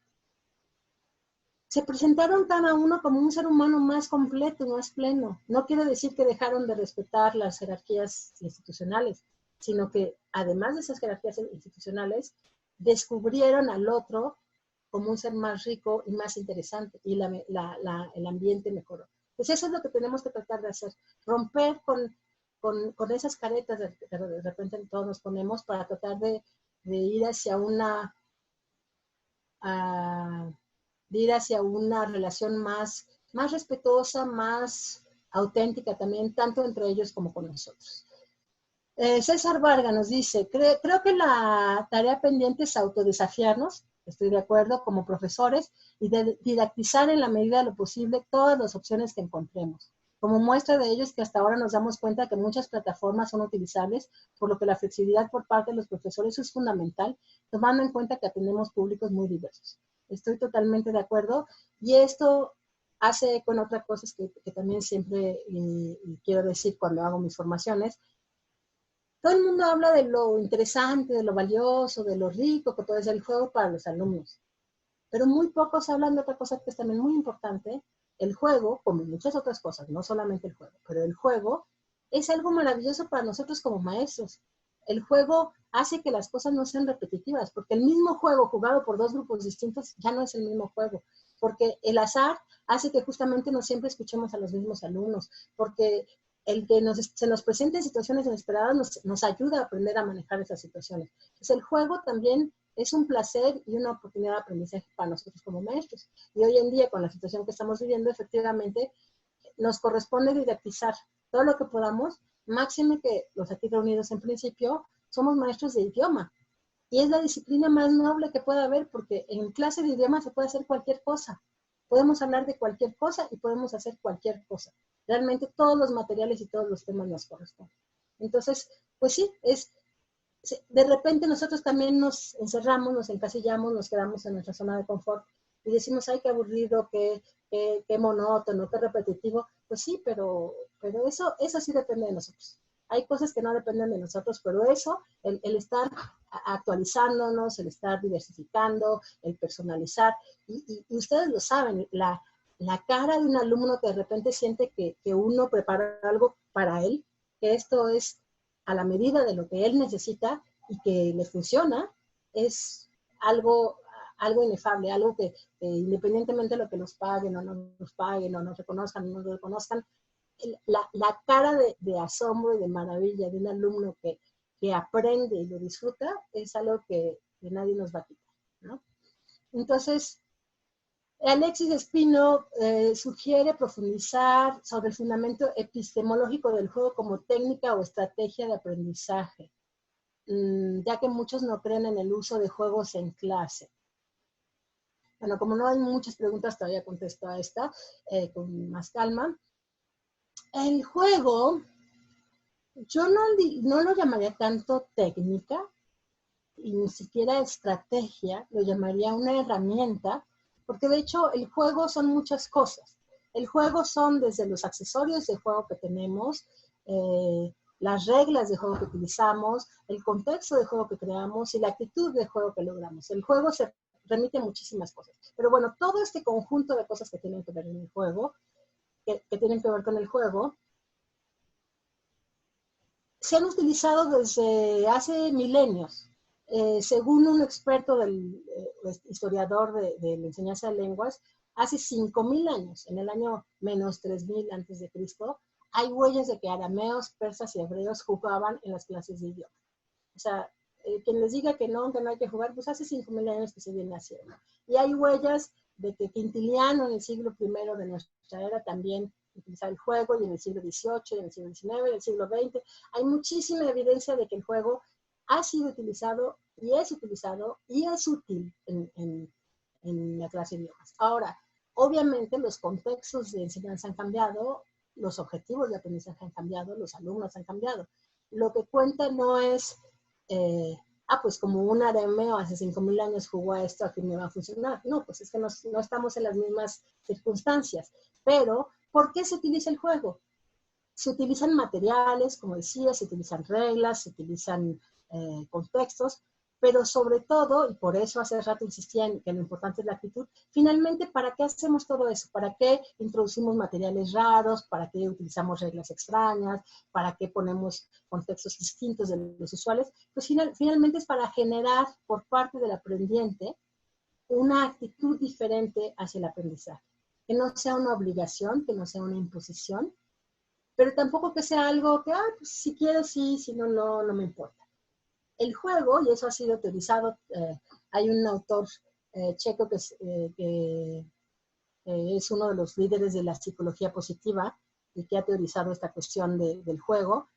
se presentaron cada uno como un ser humano más completo, más pleno. No quiere decir que dejaron de respetar las jerarquías institucionales, sino que además de esas jerarquías institucionales, descubrieron al otro como un ser más rico y más interesante, y el ambiente mejoró. Pues eso es lo que tenemos que tratar de hacer, romper con esas caretas que de repente todos nos ponemos para tratar de ir hacia una relación más respetuosa, más auténtica también, tanto entre ellos como con nosotros. César Vargas nos dice, creo que la tarea pendiente es autodesafiarnos, estoy de acuerdo, como profesores, y de didactizar en la medida de lo posible todas las opciones que encontremos. Como muestra de ello es que hasta ahora nos damos cuenta que muchas plataformas son utilizables, por lo que la flexibilidad por parte de los profesores es fundamental, tomando en cuenta que atendemos públicos muy diversos. Estoy totalmente de acuerdo, y esto hace con otras cosas que también siempre quiero decir cuando hago mis formaciones. Todo el mundo habla de lo interesante, de lo valioso, de lo rico que puede ser el juego para los alumnos, pero muy pocos hablan de otra cosa que es también muy importante. El juego, como muchas otras cosas, no solamente el juego, pero el juego es algo maravilloso para nosotros como maestros. El juego hace que las cosas no sean repetitivas, porque el mismo juego jugado por dos grupos distintos ya no es el mismo juego, porque el azar hace que justamente no siempre escuchemos a los mismos alumnos, porque el que se nos presenten situaciones inesperadas nos ayuda a aprender a manejar esas situaciones. Entonces el juego también es un placer y una oportunidad de aprendizaje para nosotros como maestros. Y hoy en día, con la situación que estamos viviendo, efectivamente, nos corresponde didactizar todo lo que podamos, máxime que los aquí reunidos en principio somos maestros de idioma. Y es la disciplina más noble que pueda haber, porque en clase de idioma se puede hacer cualquier cosa. Podemos hablar de cualquier cosa y podemos hacer cualquier cosa. Realmente todos los materiales y todos los temas nos corresponden. Entonces, pues sí, de repente nosotros también nos encerramos, nos encasillamos, nos quedamos en nuestra zona de confort y decimos, ay, qué aburrido, qué monótono, qué repetitivo. Pues sí, pero eso sí depende de nosotros. Hay cosas que no dependen de nosotros, pero eso, el estar actualizándonos, el estar diversificando, el personalizar. Y ustedes lo saben, la cara de un alumno que de repente siente que uno prepara algo para él, que esto es a la medida de lo que él necesita y que le funciona, es algo inefable, algo que independientemente de lo que nos paguen o no nos paguen o nos reconozcan o no nos reconozcan, la cara de asombro y de maravilla de un alumno que aprende y lo disfruta es algo que nadie nos va a quitar, ¿no? Entonces, Alexis Espino sugiere profundizar sobre el fundamento epistemológico del juego como técnica o estrategia de aprendizaje, ya que muchos no creen en el uso de juegos en clase. Bueno, como no hay muchas preguntas, todavía contesto a esta con más calma. El juego, yo no lo llamaría tanto técnica, y ni siquiera estrategia, lo llamaría una herramienta, porque de hecho el juego son muchas cosas. El juego son desde los accesorios de juego que tenemos, las reglas de juego que utilizamos, el contexto de juego que creamos y la actitud de juego que logramos. El juego se remite a muchísimas cosas. Pero bueno, todo este conjunto de cosas que tienen que ver en el juego, que tienen que ver con el juego, se han utilizado desde hace milenios. Según un experto historiador de la enseñanza de lenguas, hace 5.000 años, en el año menos 3.000 antes de Cristo, hay huellas de que arameos, persas y hebreos jugaban en las clases de idioma. O sea, quien les diga que no hay que jugar, pues hace 5.000 años que se viene haciendo. Y hay huellas de que Quintiliano en el siglo I de nuestra era también utilizaba el juego, y en el siglo XVIII, y en el siglo XIX, y en el siglo XX. Hay muchísima evidencia de que el juego ha sido utilizado y es útil en la clase de idiomas. Ahora, obviamente los contextos de enseñanza han cambiado, los objetivos de aprendizaje han cambiado, los alumnos han cambiado. Lo que cuenta no es, pues como un arameo hace 5.000 años jugó a esto, aquí me va a funcionar. No, pues es que no estamos en las mismas circunstancias. Pero, ¿por qué se utiliza el juego? Se utilizan materiales, como decía, se utilizan reglas, se utilizan contextos, pero sobre todo, y por eso hace rato insistía en que lo importante es la actitud, finalmente, ¿para qué hacemos todo eso? ¿Para qué introducimos materiales raros? ¿Para qué utilizamos reglas extrañas? ¿Para qué ponemos contextos distintos de los usuales? Pues finalmente es para generar por parte del aprendiente una actitud diferente hacia el aprendizaje. Que no sea una obligación, que no sea una imposición, pero tampoco que sea algo que, pues, si quiero sí, si no, no me importa. El juego, y eso ha sido teorizado, hay un autor checo que es uno de los líderes de la psicología positiva y que ha teorizado esta cuestión del juego.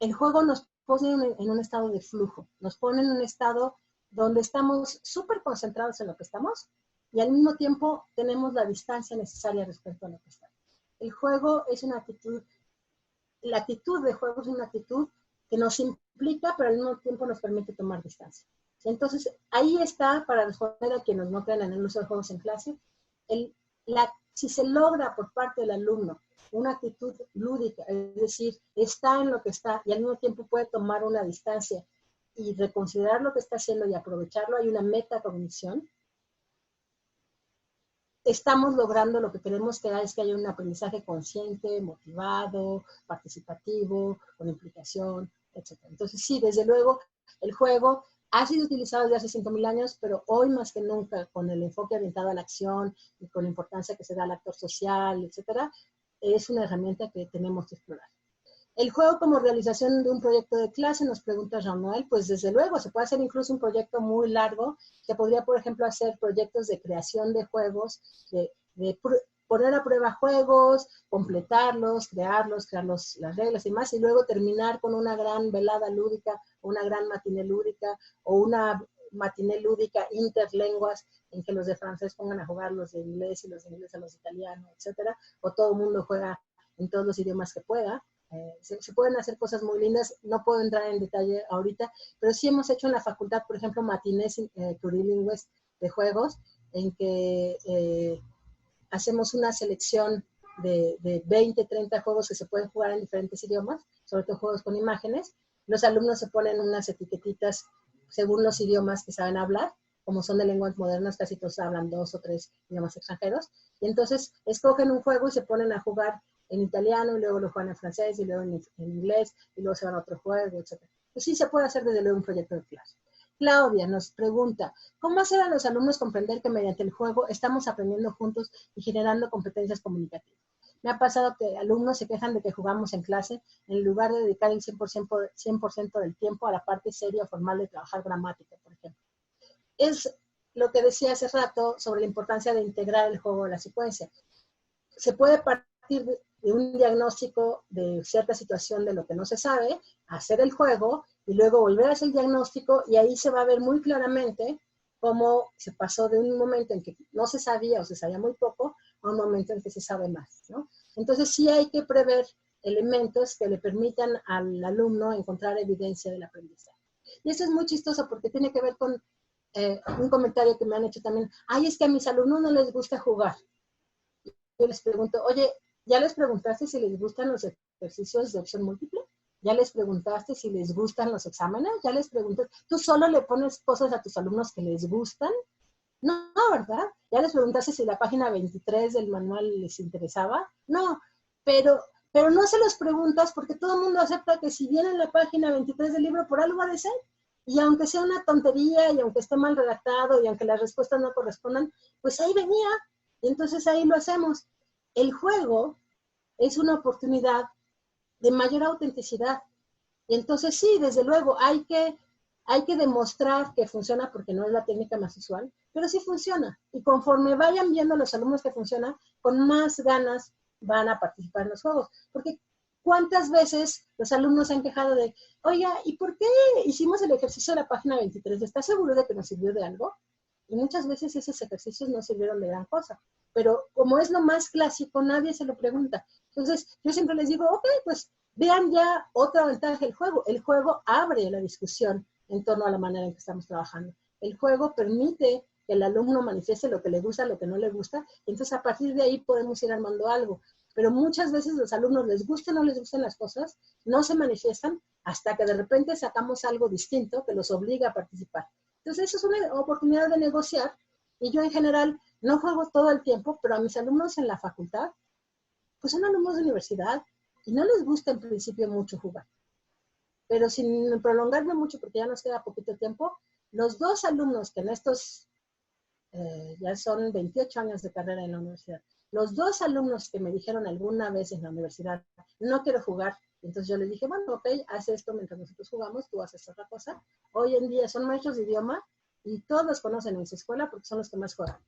El juego nos pone en un estado de flujo, nos pone en un estado donde estamos súper concentrados en lo que estamos y al mismo tiempo tenemos la distancia necesaria respecto a lo que estamos. El juego es una actitud, la actitud de juego es una actitud que nos implica, pero al mismo tiempo nos permite tomar distancia. Entonces, ahí está, para responder a quienes no creen en el uso de juegos en clase, si se logra por parte del alumno una actitud lúdica, es decir, está en lo que está y al mismo tiempo puede tomar una distancia y reconsiderar lo que está haciendo y aprovecharlo, hay una metacognición, estamos logrando lo que queremos que es que haya un aprendizaje consciente, motivado, participativo, con implicación, etc. Entonces, sí, desde luego, el juego ha sido utilizado desde hace 5.000 años, pero hoy más que nunca, con el enfoque orientado a la acción y con la importancia que se da al actor social, etc., es una herramienta que tenemos que explorar. El juego como realización de un proyecto de clase, nos pregunta Jean-Noël, pues desde luego, se puede hacer incluso un proyecto muy largo, que podría, por ejemplo, hacer proyectos de creación de juegos, de poner a prueba juegos, completarlos, crear las reglas y más, y luego terminar con una gran velada lúdica, una gran matiné lúdica, o una matiné lúdica interlenguas, en que los de francés pongan a jugar los de inglés y los de inglés a los italianos, etcétera, o todo el mundo juega en todos los idiomas que pueda. Se pueden hacer cosas muy lindas, no puedo entrar en detalle ahorita, pero sí hemos hecho en la facultad, por ejemplo, matinés plurilingües de juegos, en que hacemos una selección de 20, 30 juegos que se pueden jugar en diferentes idiomas, sobre todo juegos con imágenes. Los alumnos se ponen unas etiquetitas según los idiomas que saben hablar, como son de lenguas modernas, casi todos hablan 2 o 3 idiomas extranjeros, y entonces escogen un juego y se ponen a jugar en italiano, y luego lo juegan en francés, y luego en inglés, y luego se van a otro juego, etc. Pues sí se puede hacer desde luego un proyecto de clase. Claudia nos pregunta, ¿cómo hacer a los alumnos comprender que mediante el juego estamos aprendiendo juntos y generando competencias comunicativas? Me ha pasado que alumnos se quejan de que jugamos en clase en lugar de dedicar el 100% del tiempo a la parte seria o formal de trabajar gramática, por ejemplo. Es lo que decía hace rato sobre la importancia de integrar el juego a la secuencia. Se puede partir de un diagnóstico de cierta situación de lo que no se sabe, hacer el juego y luego volver a hacer el diagnóstico, y ahí se va a ver muy claramente cómo se pasó de un momento en que no se sabía o se sabía muy poco a un momento en que se sabe más, ¿no? Entonces sí hay que prever elementos que le permitan al alumno encontrar evidencia del aprendizaje. Y eso es muy chistoso porque tiene que ver con un comentario que me han hecho también. Ay, es que a mis alumnos no les gusta jugar. Yo les pregunto, oye, ¿ya les preguntaste si les gustan los ejercicios de opción múltiple? ¿Ya les preguntaste si les gustan los exámenes? ¿Ya les preguntaste? ¿Tú solo le pones cosas a tus alumnos que les gustan? No, ¿verdad? ¿Ya les preguntaste si la página 23 del manual les interesaba? No, pero no se los preguntas porque todo el mundo acepta que si viene en la página 23 del libro, por algo ha de ser. Y aunque sea una tontería, y aunque esté mal redactado, y aunque las respuestas no correspondan, pues ahí venía. Y entonces ahí lo hacemos. El juego es una oportunidad de mayor autenticidad. Y entonces sí, desde luego, hay que demostrar que funciona porque no es la técnica más usual, pero sí funciona. Y conforme vayan viendo los alumnos que funciona, con más ganas van a participar en los juegos. Porque ¿cuántas veces los alumnos se han quejado de, oiga, ¿y por qué hicimos el ejercicio de la página 23? ¿Estás seguro de que nos sirvió de algo? Y muchas veces esos ejercicios no sirvieron de gran cosa. Pero como es lo más clásico, nadie se lo pregunta. Entonces, yo siempre les digo, ok, pues vean ya otra ventaja del juego. El juego abre la discusión en torno a la manera en que estamos trabajando. El juego permite que el alumno manifieste lo que le gusta, lo que no le gusta, y entonces a partir de ahí podemos ir armando algo. Pero muchas veces los alumnos les gustan o no les gustan las cosas, no se manifiestan hasta que de repente sacamos algo distinto que los obliga a participar. Entonces, eso es una oportunidad de negociar, y yo en general no juego todo el tiempo, pero a mis alumnos en la facultad, pues son alumnos de universidad y no les gusta en principio mucho jugar. Pero sin prolongarme mucho, porque ya nos queda poquito tiempo, los 2 alumnos que en estos, ya son 28 años de carrera en la universidad, los 2 alumnos que me dijeron alguna vez en la universidad, no quiero jugar, entonces yo les dije, bueno, ok, haz esto mientras nosotros jugamos, tú haces otra cosa. Hoy en día son maestros de idioma y todos los conocen en su escuela porque son los que más juegan.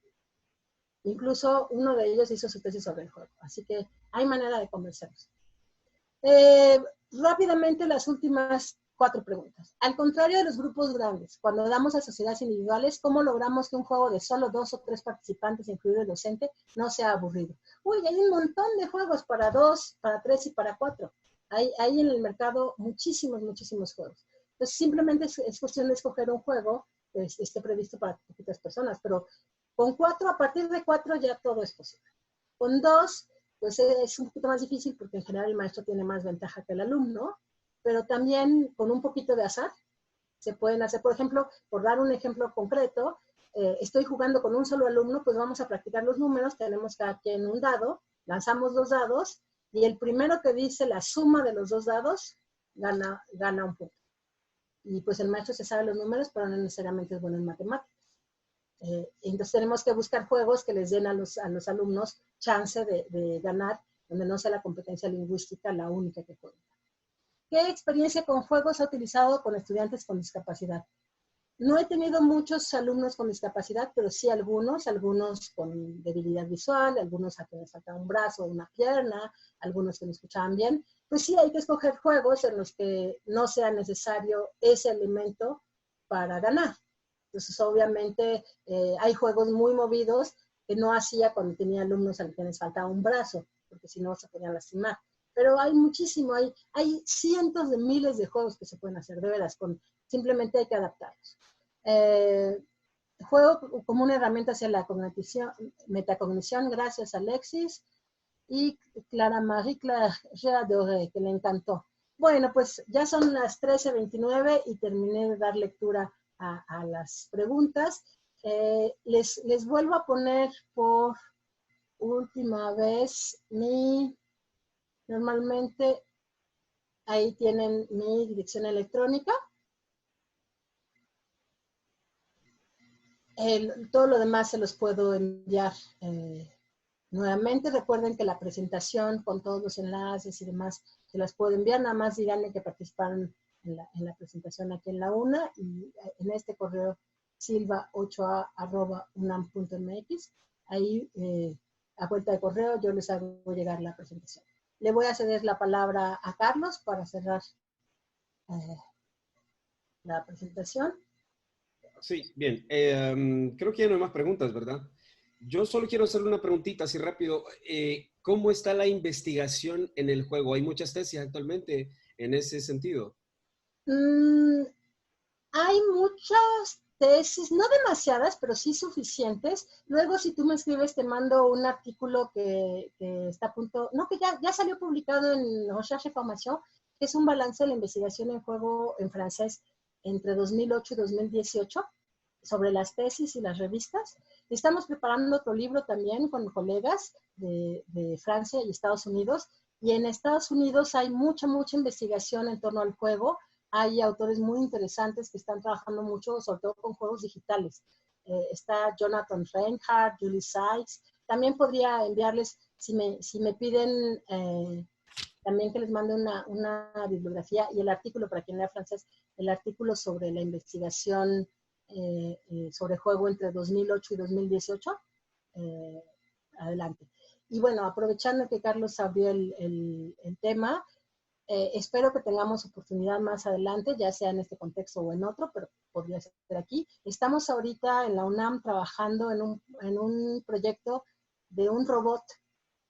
Incluso uno de ellos hizo su tesis sobre el juego, así que hay manera de convencerlos. Rápidamente las últimas 4 preguntas. Al contrario de los grupos grandes, cuando damos a sociedades individuales, ¿cómo logramos que un juego de solo 2 o 3 participantes, incluido el docente, no sea aburrido? Uy, hay un montón de juegos para 2, para 3 y para 4. Hay en el mercado muchísimos juegos. Entonces simplemente es cuestión de escoger un juego que esté previsto para poquitas personas, pero con 4, a partir de 4 ya todo es posible. Con 2, pues es un poquito más difícil porque en general el maestro tiene más ventaja que el alumno, pero también con un poquito de azar se pueden hacer, por ejemplo, por dar un ejemplo concreto, estoy jugando con un solo alumno, pues vamos a practicar los números, tenemos cada quien un dado, lanzamos 2 dados, y el primero que dice la suma de los 2 dados gana un punto. Y pues el maestro se sabe los números, pero no necesariamente es bueno en matemáticas. Entonces tenemos que buscar juegos que les den a los alumnos chance de ganar, donde no sea la competencia lingüística la única que cuenta. ¿Qué experiencia con juegos ha utilizado con estudiantes con discapacidad? No he tenido muchos alumnos con discapacidad, pero sí algunos con debilidad visual, algunos a quienes falta un brazo o una pierna, algunos que no escuchaban bien. Pues sí, hay que escoger juegos en los que no sea necesario ese elemento para ganar. Entonces, obviamente, hay juegos muy movidos que no hacía cuando tenía alumnos a quienes faltaba un brazo, porque si no se podían lastimar. Pero hay muchísimo, hay cientos de miles de juegos que se pueden hacer, de veras, simplemente hay que adaptarlos. Juego como una herramienta hacia la metacognición, gracias Alexis. Y Clara Marie Claire Adoré, que le encantó. Bueno, pues ya son las 13:29 y terminé de dar lectura a las preguntas. Les vuelvo a poner por última vez normalmente ahí tienen mi dirección electrónica. Todo lo demás se los puedo enviar nuevamente. Recuerden que la presentación con todos los enlaces y demás se las puedo enviar. Nada más díganme que participaron en la presentación aquí en la UNA y en este correo silva8a@unam.mx. Ahí, a vuelta de correo, yo les hago llegar la presentación. Le voy a ceder la palabra a Carlos para cerrar la presentación. Sí, bien. Creo que ya no hay más preguntas, ¿verdad? Yo solo quiero hacerle una preguntita así rápido. ¿Cómo está la investigación en el juego? ¿Hay muchas tesis actualmente en ese sentido? Hay muchas tesis, no demasiadas, pero sí suficientes. Luego, si tú me escribes, te mando un artículo que está a punto, no, que ya salió publicado en Recherche Formation, que es un balance de la investigación en juego en francés entre 2008 y 2018, sobre las tesis y las revistas. Estamos preparando otro libro también con colegas de Francia y Estados Unidos, y en Estados Unidos hay mucha investigación en torno al juego. Hay autores muy interesantes que están trabajando mucho, sobre todo con juegos digitales. Está Jonathan Reinhardt, Julie Sykes. También podría enviarles, si me piden también que les mande una bibliografía y el artículo, para quien lea francés, el artículo sobre la investigación sobre juego entre 2008 y 2018. Adelante. Y bueno, aprovechando que Carlos abrió el tema, espero que tengamos oportunidad más adelante, ya sea en este contexto o en otro, pero podría ser aquí. Estamos ahorita en la UNAM trabajando en un proyecto de un robot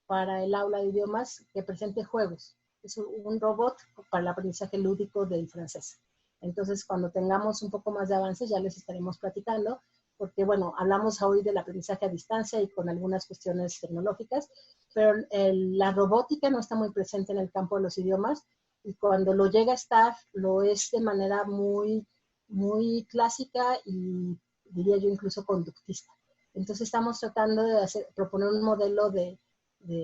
para el aula de idiomas que presente juegos. Es un robot para el aprendizaje lúdico del francés. Entonces, cuando tengamos un poco más de avances, ya les estaremos platicando, porque, bueno, hablamos hoy del aprendizaje a distancia y con algunas cuestiones tecnológicas, pero la robótica no está muy presente en el campo de los idiomas, y cuando lo llega a estar, lo es de manera muy clásica y, diría yo, incluso conductista. Entonces, estamos tratando de proponer un modelo de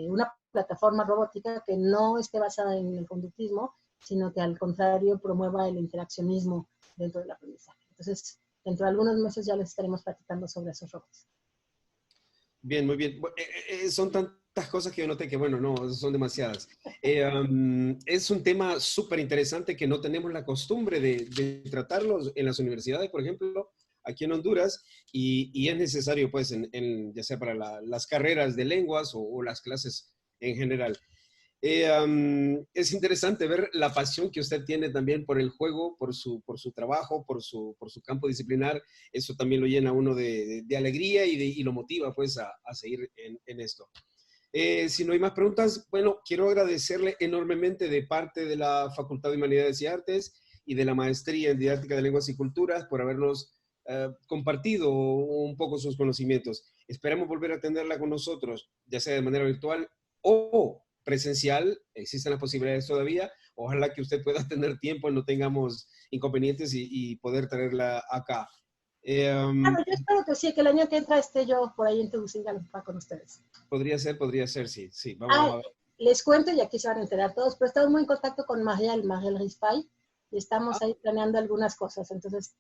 una plataforma robótica que no esté basada en el conductismo, sino que al contrario promueva el interaccionismo dentro del aprendizaje. Entonces, dentro de algunos meses ya les estaremos platicando sobre esos robots. Bien, muy bien. Son tantas cosas que yo noté que, bueno, no, son demasiadas. Es un tema súper interesante que no tenemos la costumbre de tratarlos en las universidades, por ejemplo, aquí en Honduras, y es necesario, pues, ya sea para las carreras de lenguas o las clases en general. Es interesante ver la pasión que usted tiene también por el juego, por su trabajo, por su campo disciplinar. Eso también lo llena a uno de alegría y lo motiva, pues, a seguir en esto. Si no hay más preguntas, bueno, quiero agradecerle enormemente de parte de la Facultad de Humanidades y Artes y de la Maestría en Didáctica de Lenguas y Culturas por habernos compartido un poco sus conocimientos. Esperamos volver a tenerla con nosotros, ya sea de manera virtual o presencial. Existen las posibilidades todavía. Ojalá que usted pueda tener tiempo y no tengamos inconvenientes y poder traerla acá. Claro, yo espero que sí, que el año que entra esté yo por ahí en Tegucigalpa con ustedes. Podría ser, sí. Vamos a ver. Les cuento, y aquí se van a enterar todos, pero estamos muy en contacto con Mariel Rispay, y estamos ahí planeando algunas cosas, entonces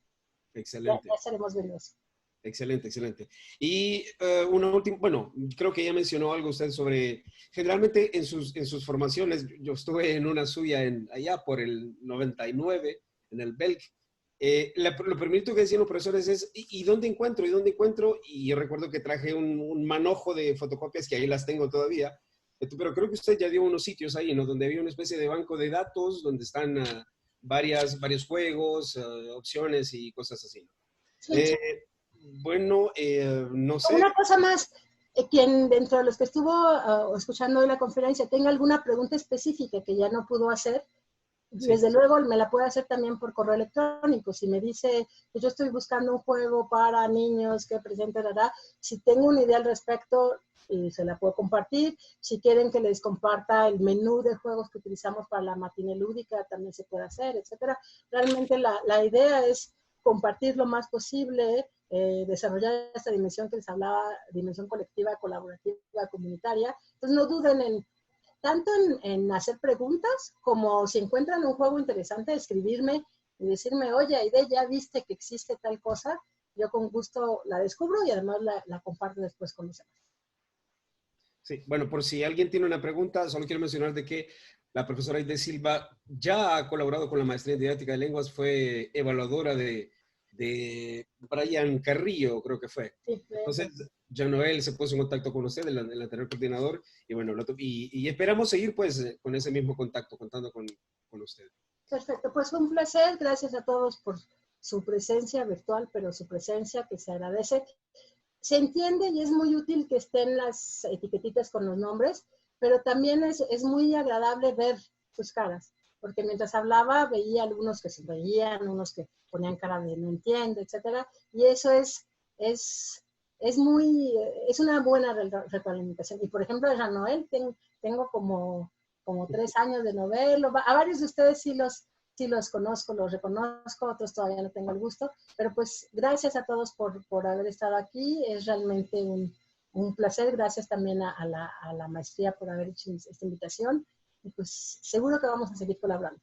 excelente. Ya estaremos viendo eso. Excelente. Y una última, bueno, creo que ya mencionó algo usted sobre, generalmente en sus formaciones, yo estuve en una suya allá por el 99, en el Belk. Lo primero que decían los profesores es, ¿y dónde encuentro? Y yo recuerdo que traje un manojo de fotocopias que ahí las tengo todavía, pero creo que usted ya dio unos sitios ahí, ¿no? Donde había una especie de banco de datos, donde están varios juegos, opciones y cosas así, ¿no? Sí. Bueno, no sé. Una cosa más, quien dentro de los que estuvo escuchando hoy la conferencia tenga alguna pregunta específica que ya no pudo hacer, sí, desde luego me la puede hacer también por correo electrónico. Si me dice que yo estoy buscando un juego para niños que presente, si tengo una idea al respecto, se la puedo compartir. Si quieren que les comparta el menú de juegos que utilizamos para la matiné lúdica, también se puede hacer, etcétera. Realmente la idea es compartir lo más posible, desarrollar esta dimensión que les hablaba, dimensión colectiva, colaborativa, comunitaria. Entonces no duden tanto en hacer preguntas, como si encuentran un juego interesante, escribirme y decirme, oye, Aide, ¿ya viste que existe tal cosa? Yo con gusto la descubro y además la comparto después con los demás. Sí, bueno, por si alguien tiene una pregunta, solo quiero mencionar de que la profesora Aide Silva ya ha colaborado con la maestría en didáctica de lenguas, fue evaluadora de Brian Carrillo, creo que fue. Sí, Entonces, Jean Noel se puso en contacto con usted, el anterior coordinador, y bueno, y esperamos seguir pues con ese mismo contacto, contando con usted. perfecto, pues fue un placer, gracias a todos por su presencia virtual, pero su presencia que se agradece. Se entiende y es muy útil que estén las etiquetitas con los nombres, pero también es muy agradable ver sus caras, porque mientras hablaba veía algunos que se reían, unos que ponían cara de no entiendo, etcétera, y eso es una buena retroalimentación. Y por ejemplo, a Jean Noel, tengo como 3 años de novela, a varios de ustedes sí los conozco, los reconozco, otros todavía no tengo el gusto, pero pues gracias a todos por haber estado aquí, es realmente un placer, gracias también a la maestría por haber hecho esta invitación, y pues seguro que vamos a seguir colaborando.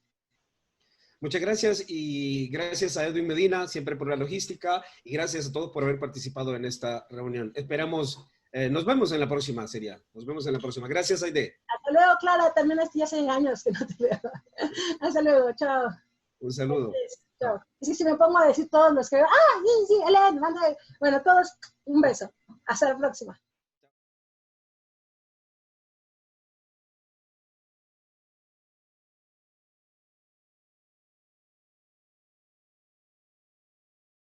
Muchas gracias y gracias a Edwin Medina siempre por la logística y gracias a todos por haber participado en esta reunión. Esperamos, nos vemos en la próxima serie. Nos vemos en la próxima. Gracias, Aide. Hasta luego, Clara, también ya hace años que no te veo. Hasta luego, chao. Un saludo. Chao. Es que si me pongo a decir todos los que... sí, Helen, manda... Bueno, todos, un beso. Hasta la próxima.